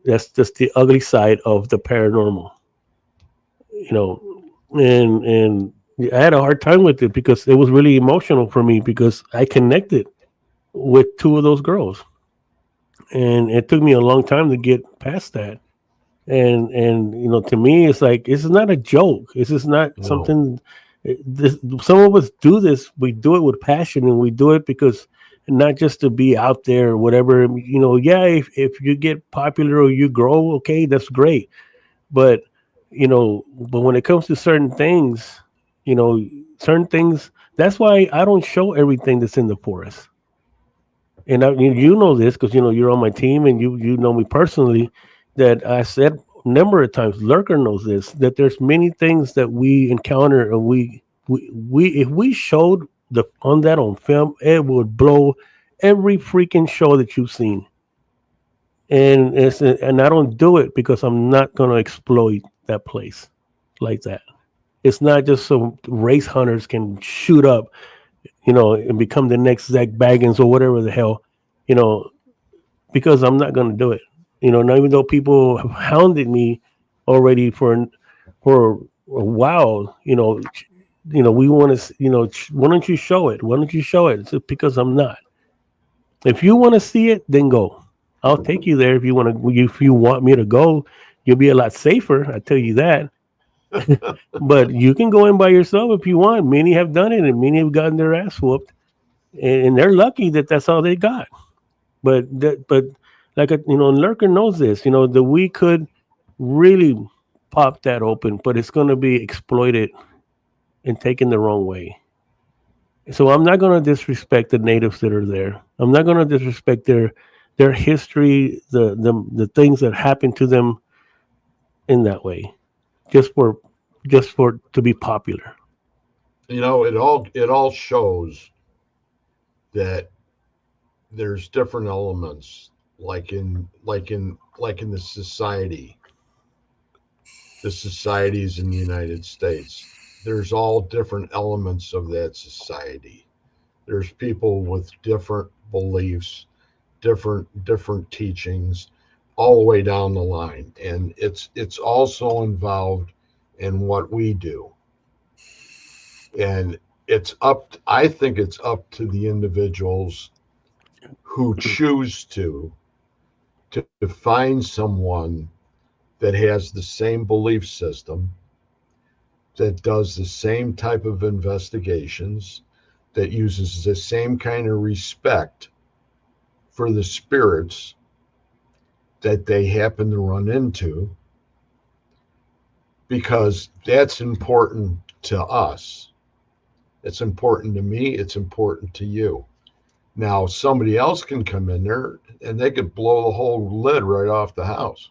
That's just the ugly side of the paranormal, you know. And I had a hard time with it because it was really emotional for me because I connected with two of those girls, and it took me a long time to get past that. And to me, it's like it's not a joke. This is not No. something. Some of us do this. We do it with passion, and we do it because not just to be out there or whatever. Yeah, if you get popular or you grow, okay, that's great. But but when it comes to you know, certain things. That's why I don't show everything that's in the forest. And you know this because you're on my team and you know me personally. That I said a number of times. Lurker knows this. That there's many things that we encounter, and we if we showed the on that on film, it would blow every freaking show that you've seen. And I don't do it because I'm not going to exploit that place like that. It's not just so race hunters can shoot up, and become the next Zach Baggins or whatever the hell, you know, because I'm not going to do it. Not even though people have hounded me already for a while, we want to, why don't you show it? Why don't you show it? It's because I'm not. If you want to see it, then go. I'll take you there if you want to. If you want me to go, you'll be a lot safer. I tell you that. But you can go in by yourself if you want. Many have done it, and many have gotten their ass whooped, and they're lucky that that's all they got. But like Lurker knows this. That we could really pop that open, but it's going to be exploited and taken the wrong way. So I'm not going to disrespect the natives that are there. I'm not going to disrespect their history, the things that happened to them in that way, just for to be popular. It all shows that there's different elements, like in the societies in the United States. There's all different elements of that society. There's people with different beliefs, different teachings, all the way down the line, and it's also involved in what we do. And I think it's up to the individuals who choose to find someone that has the same belief system, that does the same type of investigations, that uses the same kind of respect for the spirits that they happen to run into, because that's important to us. It's important to me. It's important to you. Now, somebody else can come in there and they could blow the whole lid right off the house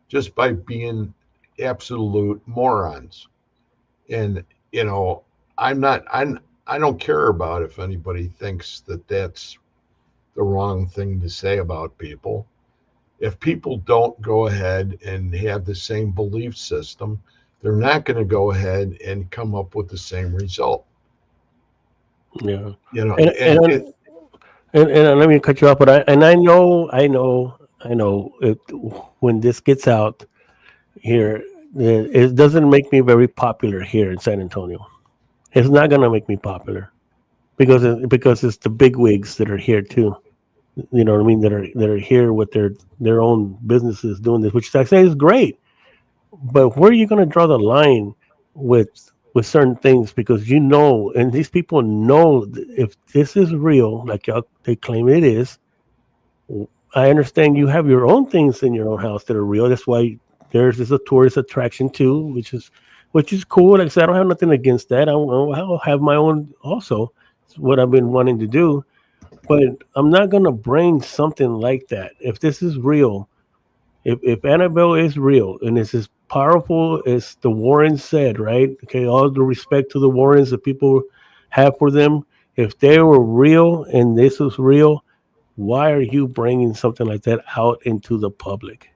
just by being absolute morons. And, I'm not, I don't care about if anybody thinks that that's the wrong thing to say about people. If people don't go ahead and have the same belief system, they're not going to go ahead and come up with the same result. Yeah, You know, and and it, let me cut you off, but I know when this gets out here, it doesn't make me very popular here in San Antonio. It's not gonna make me popular because it's the big wigs that are here too. You know what I mean? That are here with their own businesses doing this, which I say is great. But where are you going to draw the line with certain things? Because you know, and these people know if this is real, like y'all they claim it is. I understand you have your own things in your own house that are real. That's why there's is a tourist attraction too, which is cool. Like I said, I don't have nothing against that. I'll have my own also. It's what I've been wanting to do. But I'm not gonna bring something like that. If this is real, if Annabelle is real and it's as powerful as the Warrens said, right? Okay, all the respect to the Warrens that people have for them. If they were real and this was real, why are you bringing something like that out into the public?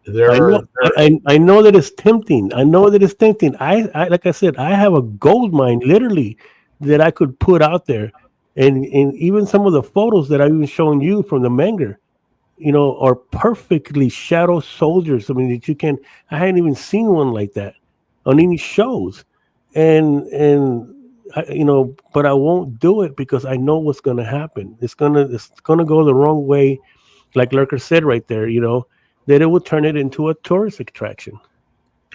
There I know, are there I know that it's tempting. I know that it's tempting. Like I said, I have a gold mine literally that I could put out there, and even some of the photos that I've even shown you from the manga, are perfectly shadow soldiers. I mean, that you can. I hadn't even seen one like that on any shows, and but I won't do it because I know what's going to happen. It's gonna go the wrong way, like Lurker said right there. That it will turn it into a tourist attraction.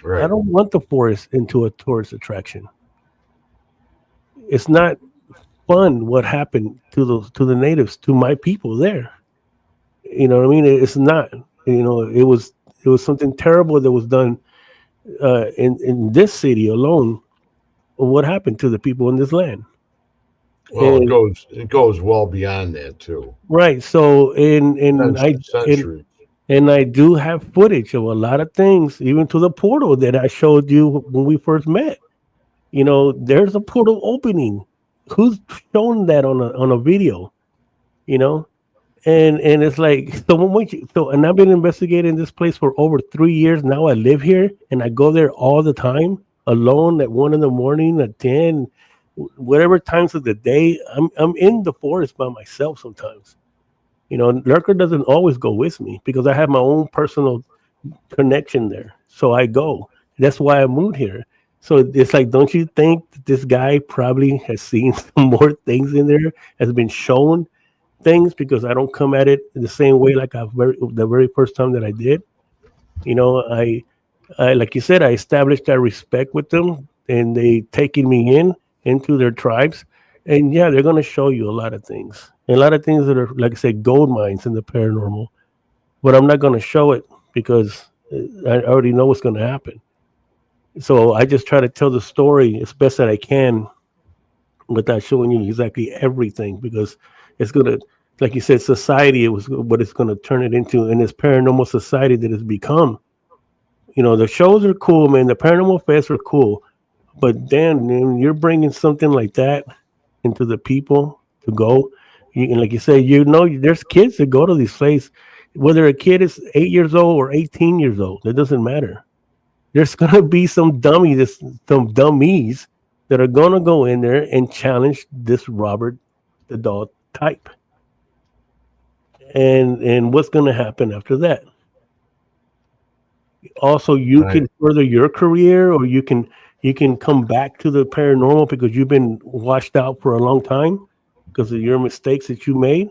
I right. don't want the forest into a tourist attraction. It's not fun what happened to the natives, to my people there. You know what I mean? It's not. It was something terrible that was done in this city alone. What happened to the people in this land? Well, it And goes it goes well beyond that too. right, so Centuries. and I do have footage of a lot of things, even to the portal that I showed you when we first met. There's a portal opening. Who's shown that on a video? You know, and it's like and I've been investigating this place for over 3 years now. I live here and I go there all the time alone at 1 in the morning, at 10, whatever times of the day. I'm in the forest by myself sometimes. Lurker doesn't always go with me because I have my own personal connection there. So I go. That's why I moved here. So it's like, don't you think that this guy probably has seen some more things in there, has been shown things because I don't come at it the same way like the very first time that I did. I like you said, I established that respect with them, and they taking me into their tribes, and yeah, they're gonna show you a lot of things that are, like I said, gold mines in the paranormal. But I'm not gonna show it because I already know what's gonna happen. So I just try to tell the story as best that I can without showing you exactly everything because it's gonna, like you said, society. It was what it's gonna turn it into in this paranormal society that it's become. The shows are cool, man. The paranormal fests are cool, but damn, man, you're bringing something like that into the people to go. And like you say, there's kids that go to these places, whether a kid is 8 years old or 18 years old. It doesn't matter. There's gonna be some dummies that are gonna go in there and challenge this Robert the dog type. And what's gonna happen after that? Also, you Right. can further your career, or you can come back to the paranormal because you've been washed out for a long time because of your mistakes that you made.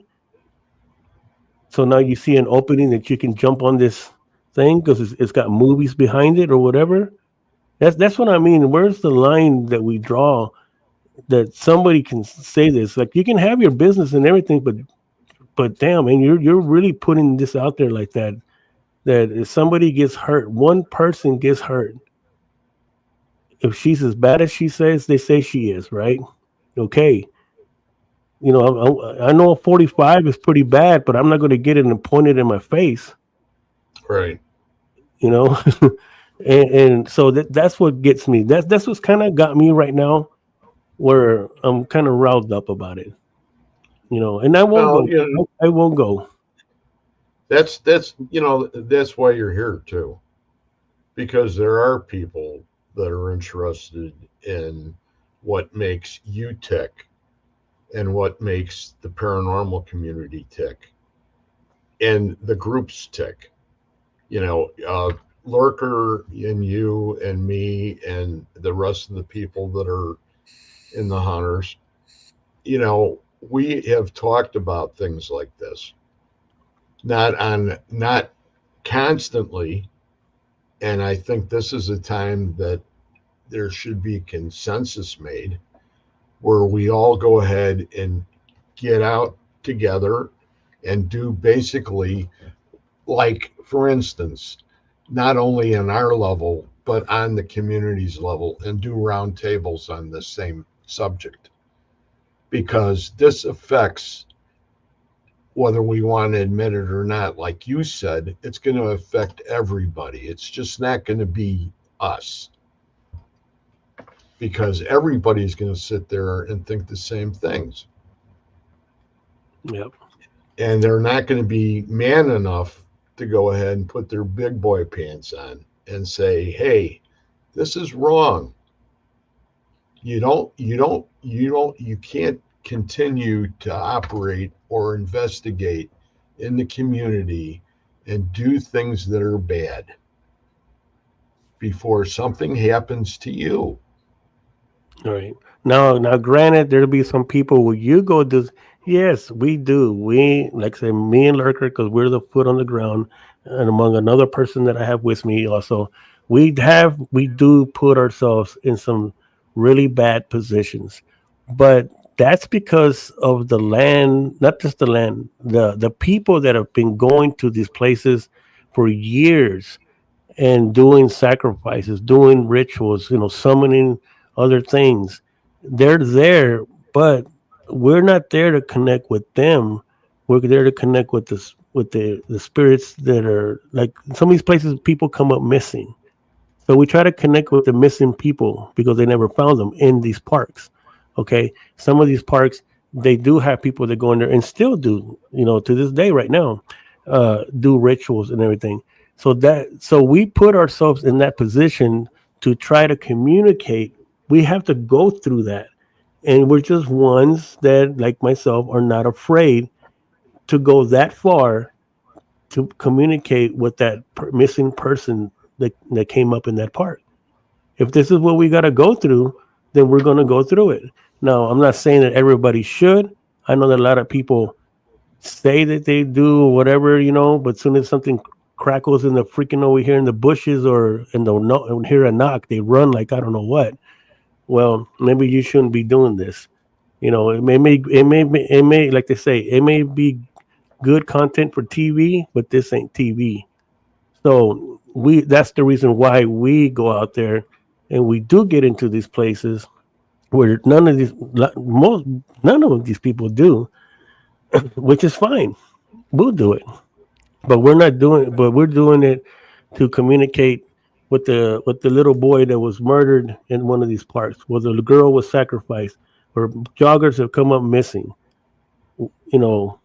So now you see an opening that you can jump on this thing because it's got movies behind it or whatever. That's what I mean. Where's the line that we draw that somebody can say this? Like, you can have your business and everything, but damn, man, you're really putting this out there like that. That if somebody gets hurt, one person gets hurt, if she's as bad as she says they say she is, right? Okay, I know 45 is pretty bad, but I'm not going to get it and point it in my face, Right. you know. And so that's what gets me. That's what's kind of got me right now, where I'm kind of riled up about it, And I won't Well, go. I won't go. that's why you're here too, because there are people that are interested in what makes you tick and what makes the paranormal community tick and the groups tick. Lurker and you and me and the rest of the people that are in the hunters. You know, we have talked about things like this, not constantly, and I think this is a time that there should be consensus made where we all go ahead and get out together and do basically, like, for instance, not only on our level, but on the community's level, and do roundtables on the same subject. Because this affects, whether we want to admit it or not, like you said, it's going to affect everybody. It's just not going to be us, because everybody's going to sit there and think the same things. Yep. And they're not going to be man enough to go ahead and put their big boy pants on and say, hey, this is wrong. You can't continue to operate or investigate in the community and do things that are bad before something happens to you. All right. Now, granted, there'll be some people where you go this. Yes, we do. We, like I say, me and Lurker, because we're the foot on the ground, and among another person that I have with me also, we do put ourselves in some really bad positions, but that's because of the land, not just the land, the people that have been going to these places for years and doing sacrifices, doing rituals, summoning other things. They're there, but we're not there to connect with them. We're there to connect with the spirits that are like some of these places. People come up missing, so we try to connect with the missing people because they never found them in these parks. Okay, some of these parks they do have people that go in there and still do, to this day right now, do rituals and everything. So we put ourselves in that position to try to communicate. We have to go through that, and we're just ones that, like myself, are not afraid to go that far to communicate with that missing person that came up in that park. If this is what we got to go through, then we're going to go through it. Now, I'm not saying that everybody should. I know that a lot of people say that they do or whatever, but as soon as something crackles in the freaking over here in the bushes or in the no, hear a knock, they run like I don't know what. Well, maybe you shouldn't be doing this. It may, like they say, it may be good content for TV, but this ain't TV. So that's the reason why we go out there and we do get into these places where most none of these people do, which is fine. We'll do it, but we're doing it to communicate with the little boy that was murdered in one of these parks, where the girl was sacrificed, or joggers have come up missing. You know,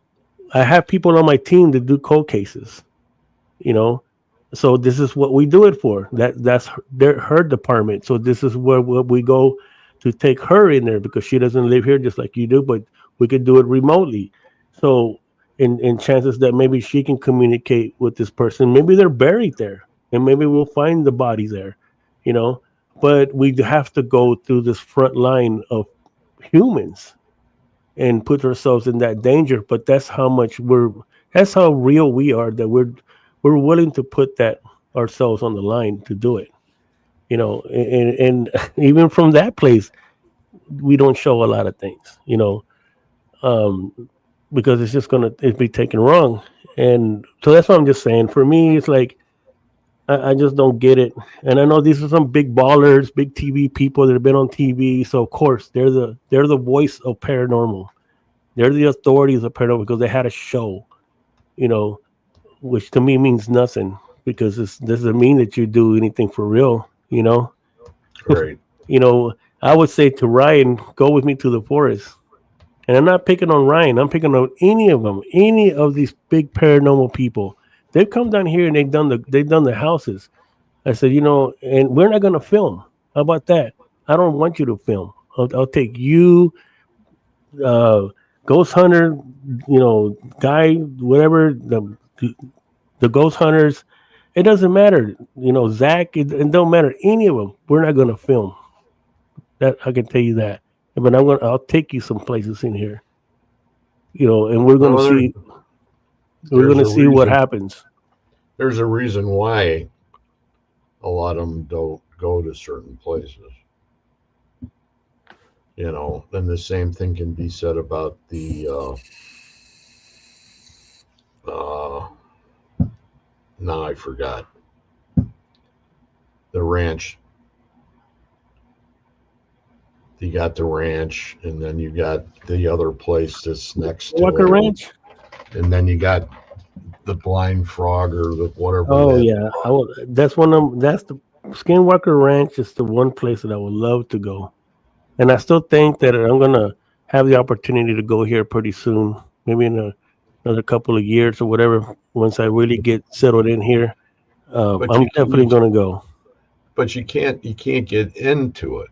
I have people on my team that do cold cases. You know, so this is what we do it for. That's her department. So this is where we go to take her in there because she doesn't live here just like you do, but we could do it remotely. So in chances that maybe she can communicate with this person, maybe they're buried there, and maybe we'll find the body there. You know, but we have to go through this front line of humans and put ourselves in that danger. But that's how real we are, that we're willing to put that ourselves on the line to do it. And even from that place, we don't show a lot of things. Um, because it's just gonna it be taken wrong. And so that's what I'm just saying. For me, it's like I just don't get it. And I know these are some big ballers, big TV people that have been on TV. So of course they're the voice of paranormal. They're the authorities of paranormal because they had a show. You know, which to me means nothing because this doesn't mean that you do anything for real. Right. I would say to Ryan, go with me to the forest. And I'm not picking on Ryan. I'm picking on any of them, any of these big paranormal people. They've come down here and they've done the houses. I said, and we're not gonna film. How about that? I don't want you to film. I'll take you, uh, Ghost Hunter, guy, whatever the Ghost Hunters. It doesn't matter. Zach. It don't matter. Any of them. We're not gonna film. That I can tell you that. But I'll take you some places in here. and we're gonna Well, see there's a what reason. happens. There's a reason why a lot of them don't go to certain places. Then the same thing can be said about the uh, now I forgot the ranch. You got the ranch, and then you got the other place that's next to Walker it, Ranch. and then you got the blind frog or the whatever Oh that. yeah, that's one of that's the Skinwalker Ranch is the one place that I would love to go, and I still think that I'm gonna have the opportunity to go here pretty soon, maybe in another couple of years or whatever. Once I really get settled in here, But I'm you can, definitely gonna go. but you can't get into it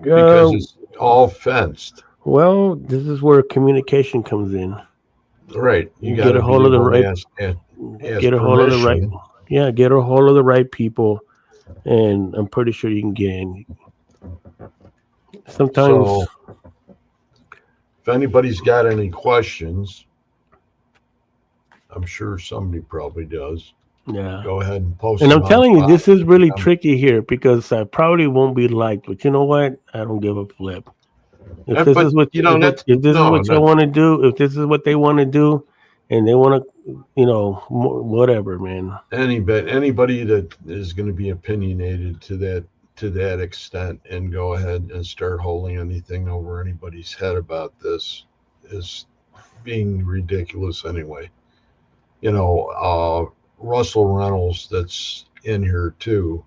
because Uh, it's all fenced. well, this is where communication comes in. Right. You got Get to a be hold of the able to right, ask get a hold of the right, permission. yeah, get a hold of the right people, and I'm pretty sure you can get in. Sometimes, So if anybody's got any questions, I'm sure somebody probably does. yeah. Go ahead and post And I'm them on the telling you, this is really bottom. tricky here because I probably won't be liked. But you know what? I don't give a flip. If this But is what that's if this is no, what y'all not want to do, if this is what they want to do, and they want to, whatever, man. anybody that is going to be opinionated to that extent and go ahead and start holding anything over anybody's head about this is being ridiculous anyway. Russell Reynolds that's in here too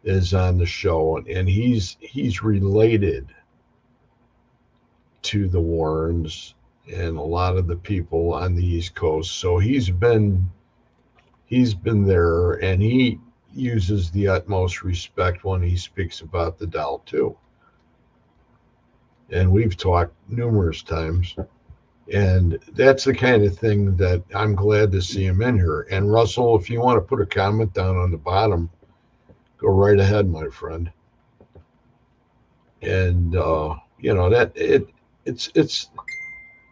is on the show, and he's related to the Warrens and a lot of the people on the East Coast. So he's been there, and he uses the utmost respect when he speaks about the doll too. And we've talked numerous times, and that's the kind of thing that I'm glad to see him in here. And Russell, if you want to put a comment down on the bottom, go right ahead, my friend. And that it's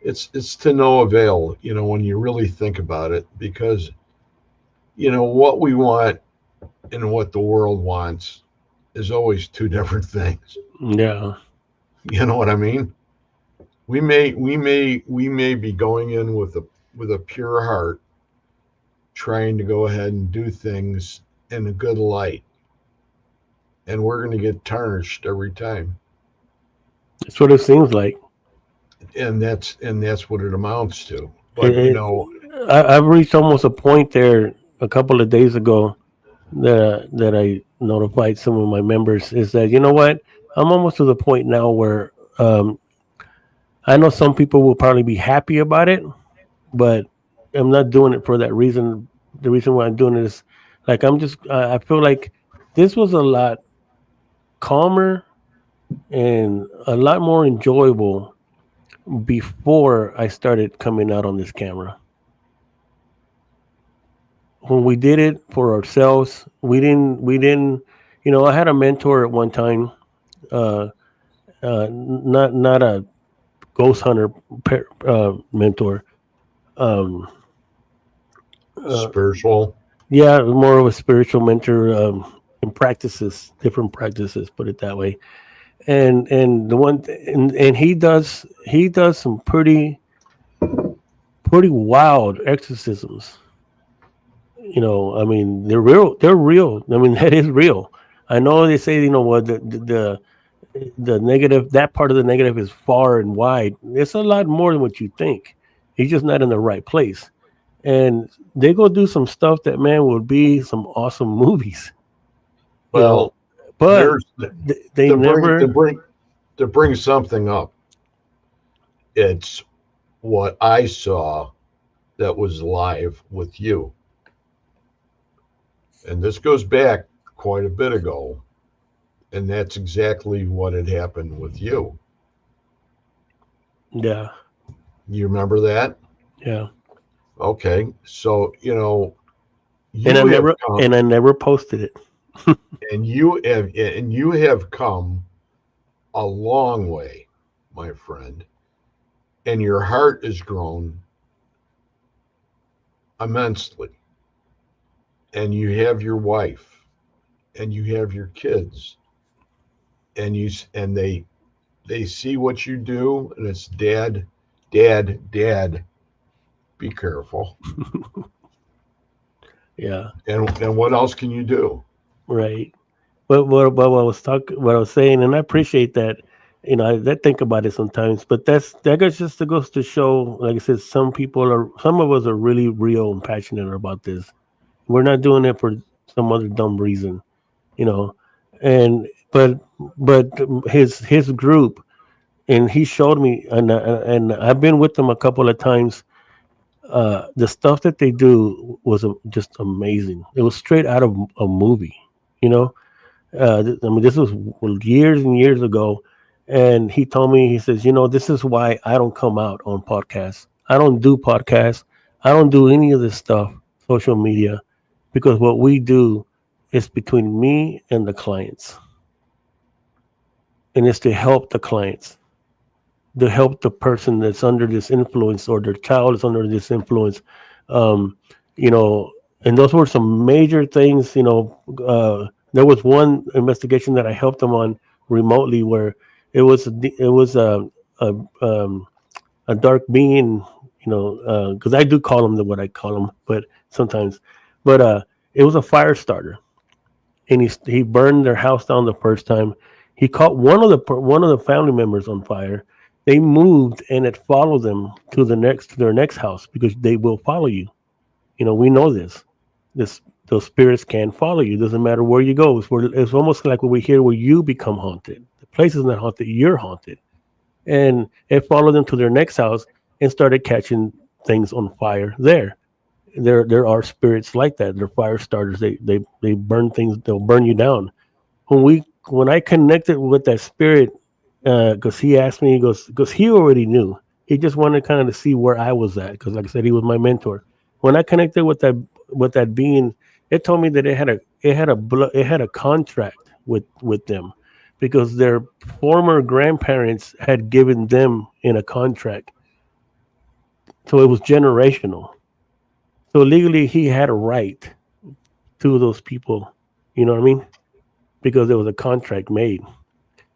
it's to no avail, when you really think about it, because what we want and what the world wants is always two different things. Yeah, You know what I mean? We may be going in with a pure heart, trying to go ahead and do things in a good light, and we're going to get tarnished every time. that's what it seems like. And that's what it amounts to. It, But it, I've reached almost a point there a couple of days ago that I notified some of my members is that you know what I'm almost to the point now where I know some people will probably be happy about it, but I'm not doing it for that reason. The reason why I'm doing it is like I'm just I feel like this was a lot calmer and a lot more enjoyable before I started coming out on this camera. When we did it for ourselves, we didn't I had a mentor at one time, uh, not a ghost hunter mentor. Um, uh, spiritual. yeah, more of a spiritual mentor in different practices, put it that way. And the one and he does some pretty wild exorcisms. I mean, they're real. They're real. I mean, that is real. I know they say, what the negative, that part of the negative is far and wide. It's a lot more than what you think. He's just not in the right place. And they go do some stuff that, man, would be some awesome movies, you know. Well, But there's they to bring to never, bring to bring something up. It's what I saw that was live with you, and this goes back quite a bit ago, and that's exactly what had happened with you. yeah, You remember that? yeah. Okay, so And I you have never, come, and I never posted it. and you have come a long way, my friend. and your heart is grown immensely, and you have your wife, and you have your kids, and they see what you do, and it's dad, dad, dad. Be careful. Yeah, And what else can you do? right. But what I was saying, and I appreciate that. You know, I think about it sometimes, but that goes to show. Like I said, some of us are really real and passionate about this. We're not doing it for some other dumb reason, you know. And but his group, and he showed me, and I've been with them a couple of times. The stuff that they do was just amazing. It was straight out of a movie, you know. I mean, this was years and years ago, and he told me, he says, you know, this is why I don't come out on podcasts. I don't do podcasts. I don't do any of this stuff, social media, because what we do is between me and the clients, and it's to help the clients, to help the person that's under this influence or their child is under this influence. Um, you know, and those were some major things. You know, there was one investigation that I helped them on remotely where it was a a dark being. You know, because I do call them what I call them, but sometimes, but it was a fire starter, and he burned their house down the first time. He caught one of the family members on fire. They moved, and it followed them to their next house because they will follow you. You know, we know this. This Those spirits can follow you. Doesn't matter where you go. It's almost like what we hear where you become haunted. The place is not haunted. You're haunted, and it followed them to their next house and started catching things on fire there. There are spirits like that. They're fire starters. They burn things. They'll burn you down. When I connected with that spirit, because he asked me, because he already knew. He just wanted kind of to see where I was at. Because like I said, he was my mentor. When I connected with that being, it told me that it had a contract with them, because their former grandparents had given them in a contract, so it was generational. So legally, he had a right to those people. You know what I mean? Because there was a contract made.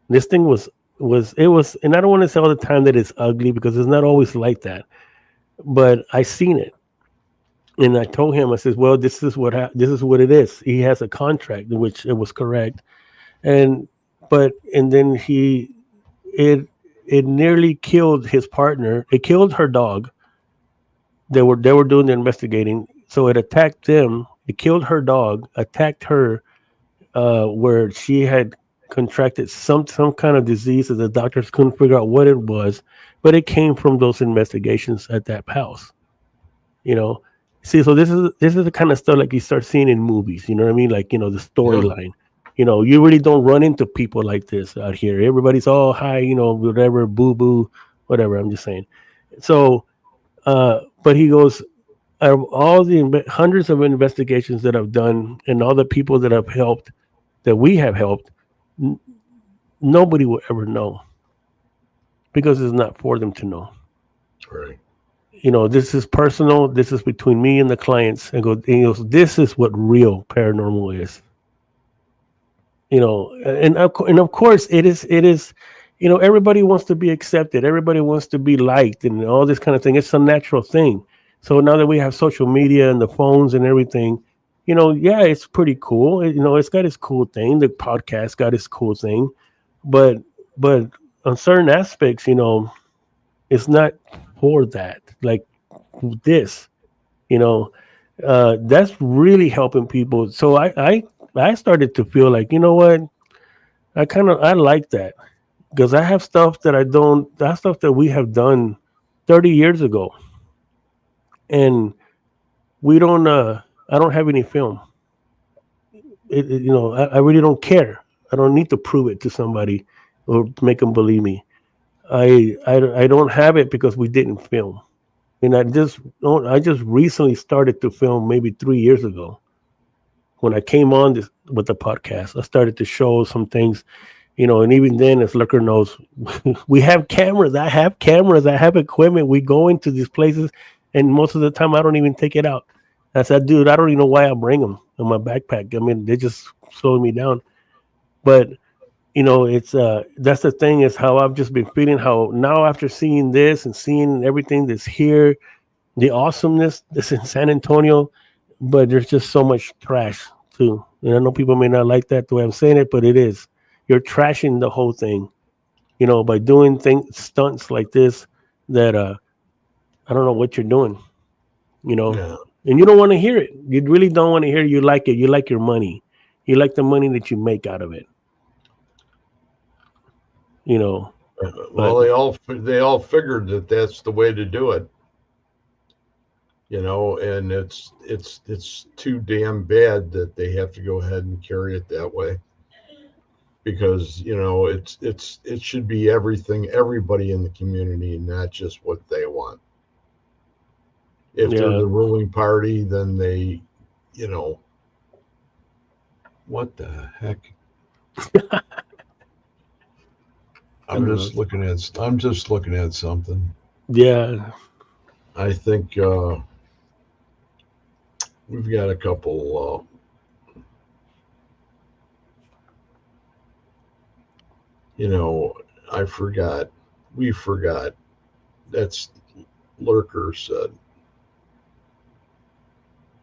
This thing was, and I don't want to say all the time that it's ugly because it's not always like that. But I seen it, and I told him, I says, well, this is what it is. He has a contract, which it was correct, and and then it it nearly killed his partner. It killed her dog. They were doing the investigating, so it attacked them. It killed her dog, attacked her, where she had contracted some kind of disease that the doctors couldn't figure out what it was, but it came from those investigations at that house. You know, see, so this is the kind of stuff like you start seeing in movies. You know what I mean? Like, you know, the Yeah. storyline. You know, you really don't run into people like this out here. Everybody's all hi, you know, whatever, boo boo, whatever. I'm just saying. So, but he goes, out of all the hundreds of investigations that I've done and all the people that I've helped, that we have helped, n- nobody will ever know because it's not for them to know. Right. You know, this is personal. This is between me and the clients. And he goes, this is what real paranormal is. You know, and of course it is. You know, everybody wants to be accepted. Everybody wants to be liked, and all this kind of thing. It's a natural thing. So now that we have social media and the phones and everything, you know, yeah, it's pretty cool. You know, it's got its cool thing. The podcast got its cool thing, but but on certain aspects, you know, it's not for that. Like this, you know, that's really helping people. So I started to feel like, you know what, I like that because I have stuff that I don't. That's stuff that we have done 30 years ago, and we don't. I don't have any film. You know, I really don't care. I don't need to prove it to somebody or make them believe me. I don't have it because we didn't film. And I just recently started to film maybe 3 years ago when I came on this with the podcast. I started to show some things, And even then, as Looker knows, we have cameras. I have cameras. I have equipment. We go into these places, and most of the time, I don't even take it out. I said, dude, I don't even know why I bring them in my backpack. I mean, they're just slowing me down. But it's that's the thing is how I've just been feeling. How now after seeing this and seeing everything that's here, the awesomeness that's in San Antonio, but there's just so much trash too. And I know people may not like that the way I'm saying it, but it is. You're trashing the whole thing, by doing things stunts like this that I don't know what you're doing, you know. Yeah. And you don't want to hear it. You really don't want to hear it. You like it. You like your money. You like the money that you make out of it. You know. Well, But they all figured that that's the way to do it, and it's too damn bad that they have to go ahead and carry it that way because it should be everybody in the community, not just what they want. If they're yeah, the ruling party, then they, you know, what the heck? I don't know. I'm just looking at something. Yeah, I think we've got a couple. You know, I forgot. We forgot. That's Lurker said.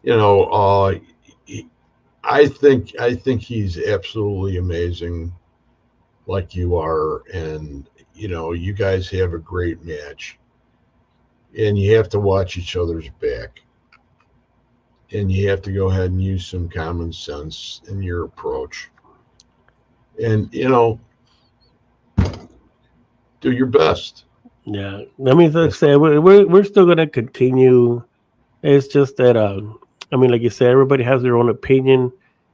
You know, he, I think he's absolutely amazing, like you are, and you guys have a great match, and you have to watch each other's back, and you have to go ahead and use some common sense in your approach, and do your best. yeah. I mean, like I That's said, we're still gonna continue. It's just that, I mean, like you said, everybody has their own opinion,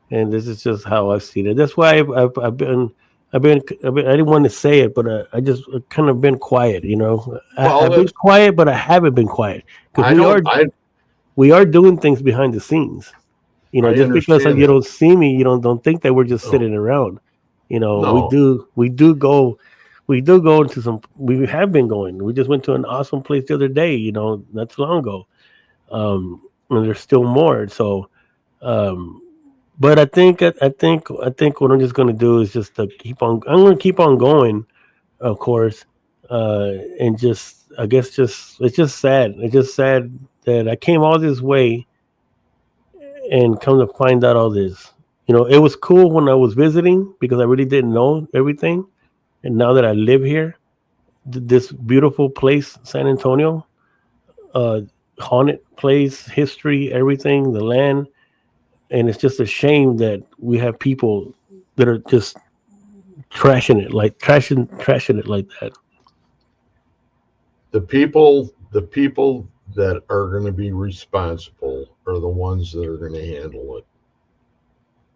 and this is just how I see it. That's why I've been I didn't want to say it, but I just kind of been quiet. well. I've been quiet, but I haven't been quiet because I we don't. are we are doing things behind the scenes. I Just because understand you that. don't see me, you don't think that we're just No, sitting around. We no. do go into some. We have been going. We just went to an awesome place the other day. Not too long ago. And there's still more. So, um, but I think what I'm just gonna do is just to keep on. I'm gonna keep on going, of course, and just I guess just it's just sad. It's just sad that I came all this way and come to find out all this. It was cool when I was visiting because I really didn't know everything, and now that I live here, this beautiful place, San Antonio, uh, haunted place, history, everything, the land, and it's just a shame that we have people that are just trashing it like that. The people that are going to be responsible are the ones that are going to handle it.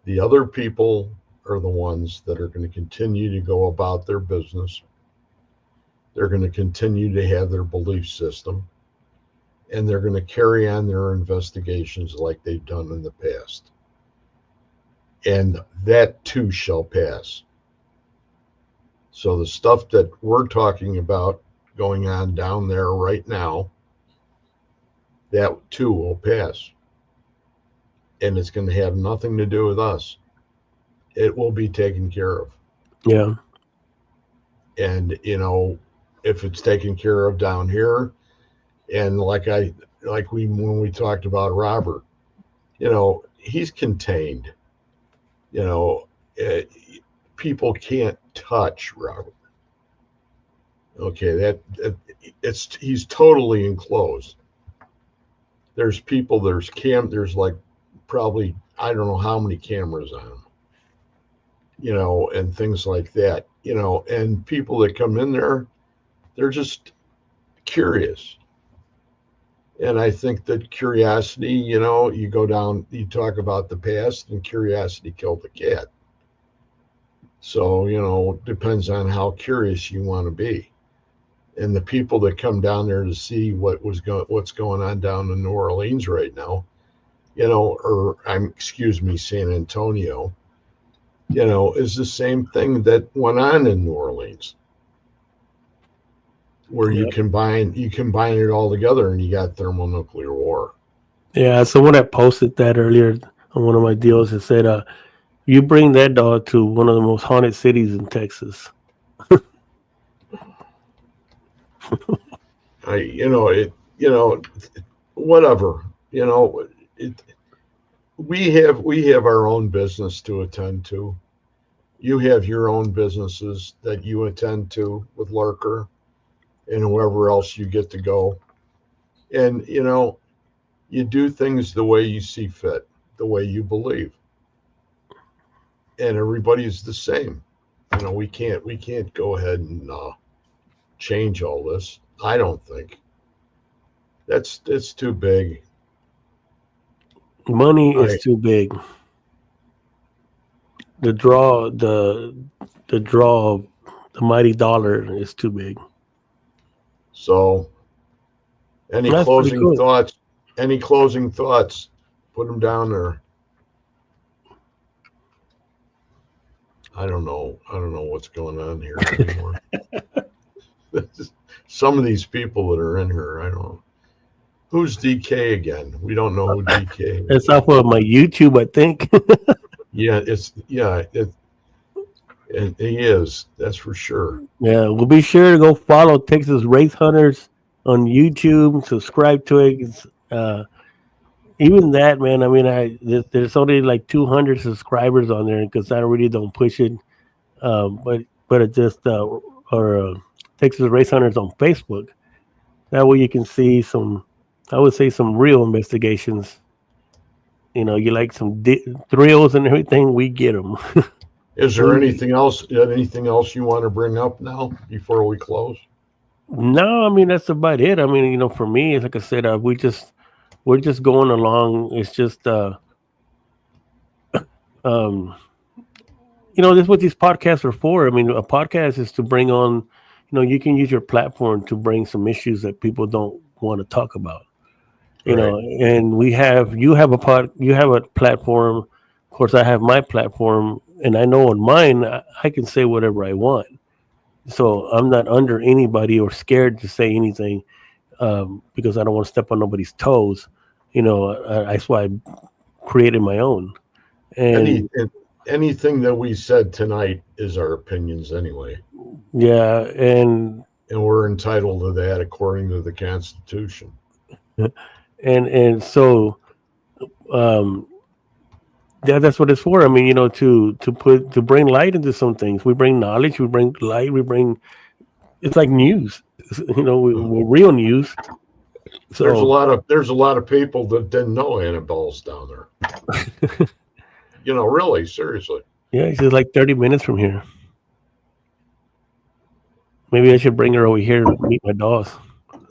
The other people are the ones that are going to continue to go about their business. They're going to continue to have their belief system, and they're going to carry on their investigations like they've done in the past. And that too shall pass. So the stuff that we're talking about going on down there right now, that too will pass. And it's going to have nothing to do with us. It will be taken care of. Yeah, And if it's taken care of down here, and like we when we talked about Robert, he's contained. You know, uh, People can't touch Robert. Okay, it's he's totally enclosed. There's like probably I don't know how many cameras on him, and things like that, and people that come in there, they're just curious. And I think that curiosity, you go down, you talk about the past, and curiosity killed the cat. So, depends on how curious you want to be. And the people that come down there to see what's going on down in New Orleans right now, or excuse me, San Antonio, is the same thing that went on in New Orleans, where Yep. you combine it all together and you got thermonuclear war. Yeah, someone that posted that earlier on one of my deals and said, you bring that dog to one of the most haunted cities in Texas. Whatever. It, we have our own business to attend to. You have your own businesses that you attend to with Lurker and whoever else you get to go. And you do things the way you see fit, the way you believe. And everybody's the same. We can't go ahead and change all this. I don't think it's too big. Money is I too big. The draw, the draw, the mighty dollar is too big. so any That's pretty closing cool. thoughts? Any closing thoughts? Put them down there. I don't know. I don't know what's going on here anymore. Some of these people that are in here, I don't know. Who's DK again? We don't know who DK is. It's off of my YouTube, I think. And he is. That's for sure. Yeah, we'll be sure to go follow Texas Race Hunters on YouTube. Subscribe to it. Even that, man. I mean, there's only like 200 subscribers on there because I really don't push it. But it just or Texas Race Hunters on Facebook. That way you can see some. I would say some real investigations. You like some thrills and everything. We get them. Is there anything else? Anything else you want to bring up now before we close? No, I mean that's about it. I mean, for me, like I said, we're just going along. It's just um, this is what these podcasts are for. I mean, a podcast is to bring on, you can use your platform to bring some issues that people don't want to talk about. Right. And you have a platform. Of course, I have my platform, and I know on mine I can say whatever I want. So I'm not under anybody or scared to say anything because I don't want to step on nobody's toes. That's why I created my own. Any And anything that we said tonight is our opinions anyway, yeah, and we're entitled to that according to the Constitution. and so um, that's what it's for. I mean, to bring light into some things. We bring knowledge. We bring light. We bring. It's like news. We're real news. There's a So lot of people that didn't know Annabelle's down there. Really, seriously. yeah, it's just like 30 minutes from here. Maybe I should bring her over here to meet my dogs.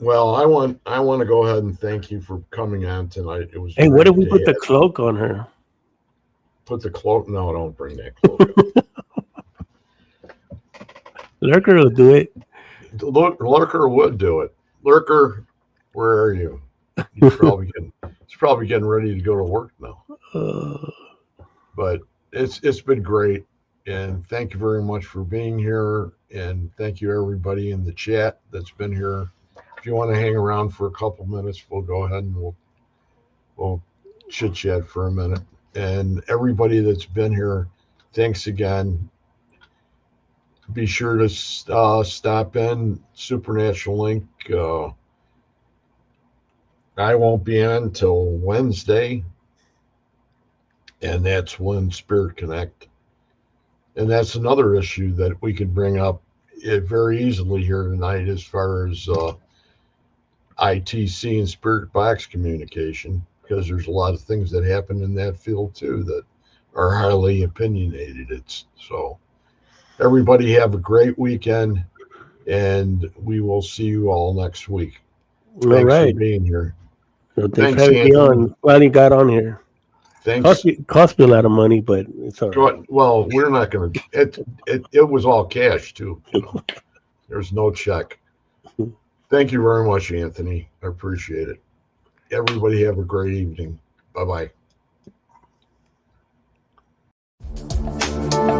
Well, I want to go ahead and thank you for coming on tonight. It was Hey, what if great we to put the have cloak on her? put the cloak. No, don't bring that cloak up. Lurker will do it. Lurker would do it. Lurker, where are you? He's probably getting ready to go to work now. Uh, But it's been great, and thank you very much for being here, and thank you everybody in the chat that's been here. If you want to hang around for a couple minutes, we'll go ahead and we'll chit chat for a minute. And everybody that's been here, thanks again. Be sure to stop in Supernatural Link. I won't be on until Wednesday, and that's when Spirit Connect. And that's another issue that we could bring up very easily here tonight as far as ITC and Spirit Box communication, because there's a lot of things that happen in that field too that are highly opinionated. So everybody have a great weekend, and we will see you all next week. all Thanks for right. being here. So thanks Thanks, for having me Anthony. on. Finally got on here. Thanks. Cost me a lot of money, but it's all right. Well, we're not going to. It was all cash too. There's no check. Thank you very much, Anthony. I appreciate it. Everybody have a great evening. Bye bye.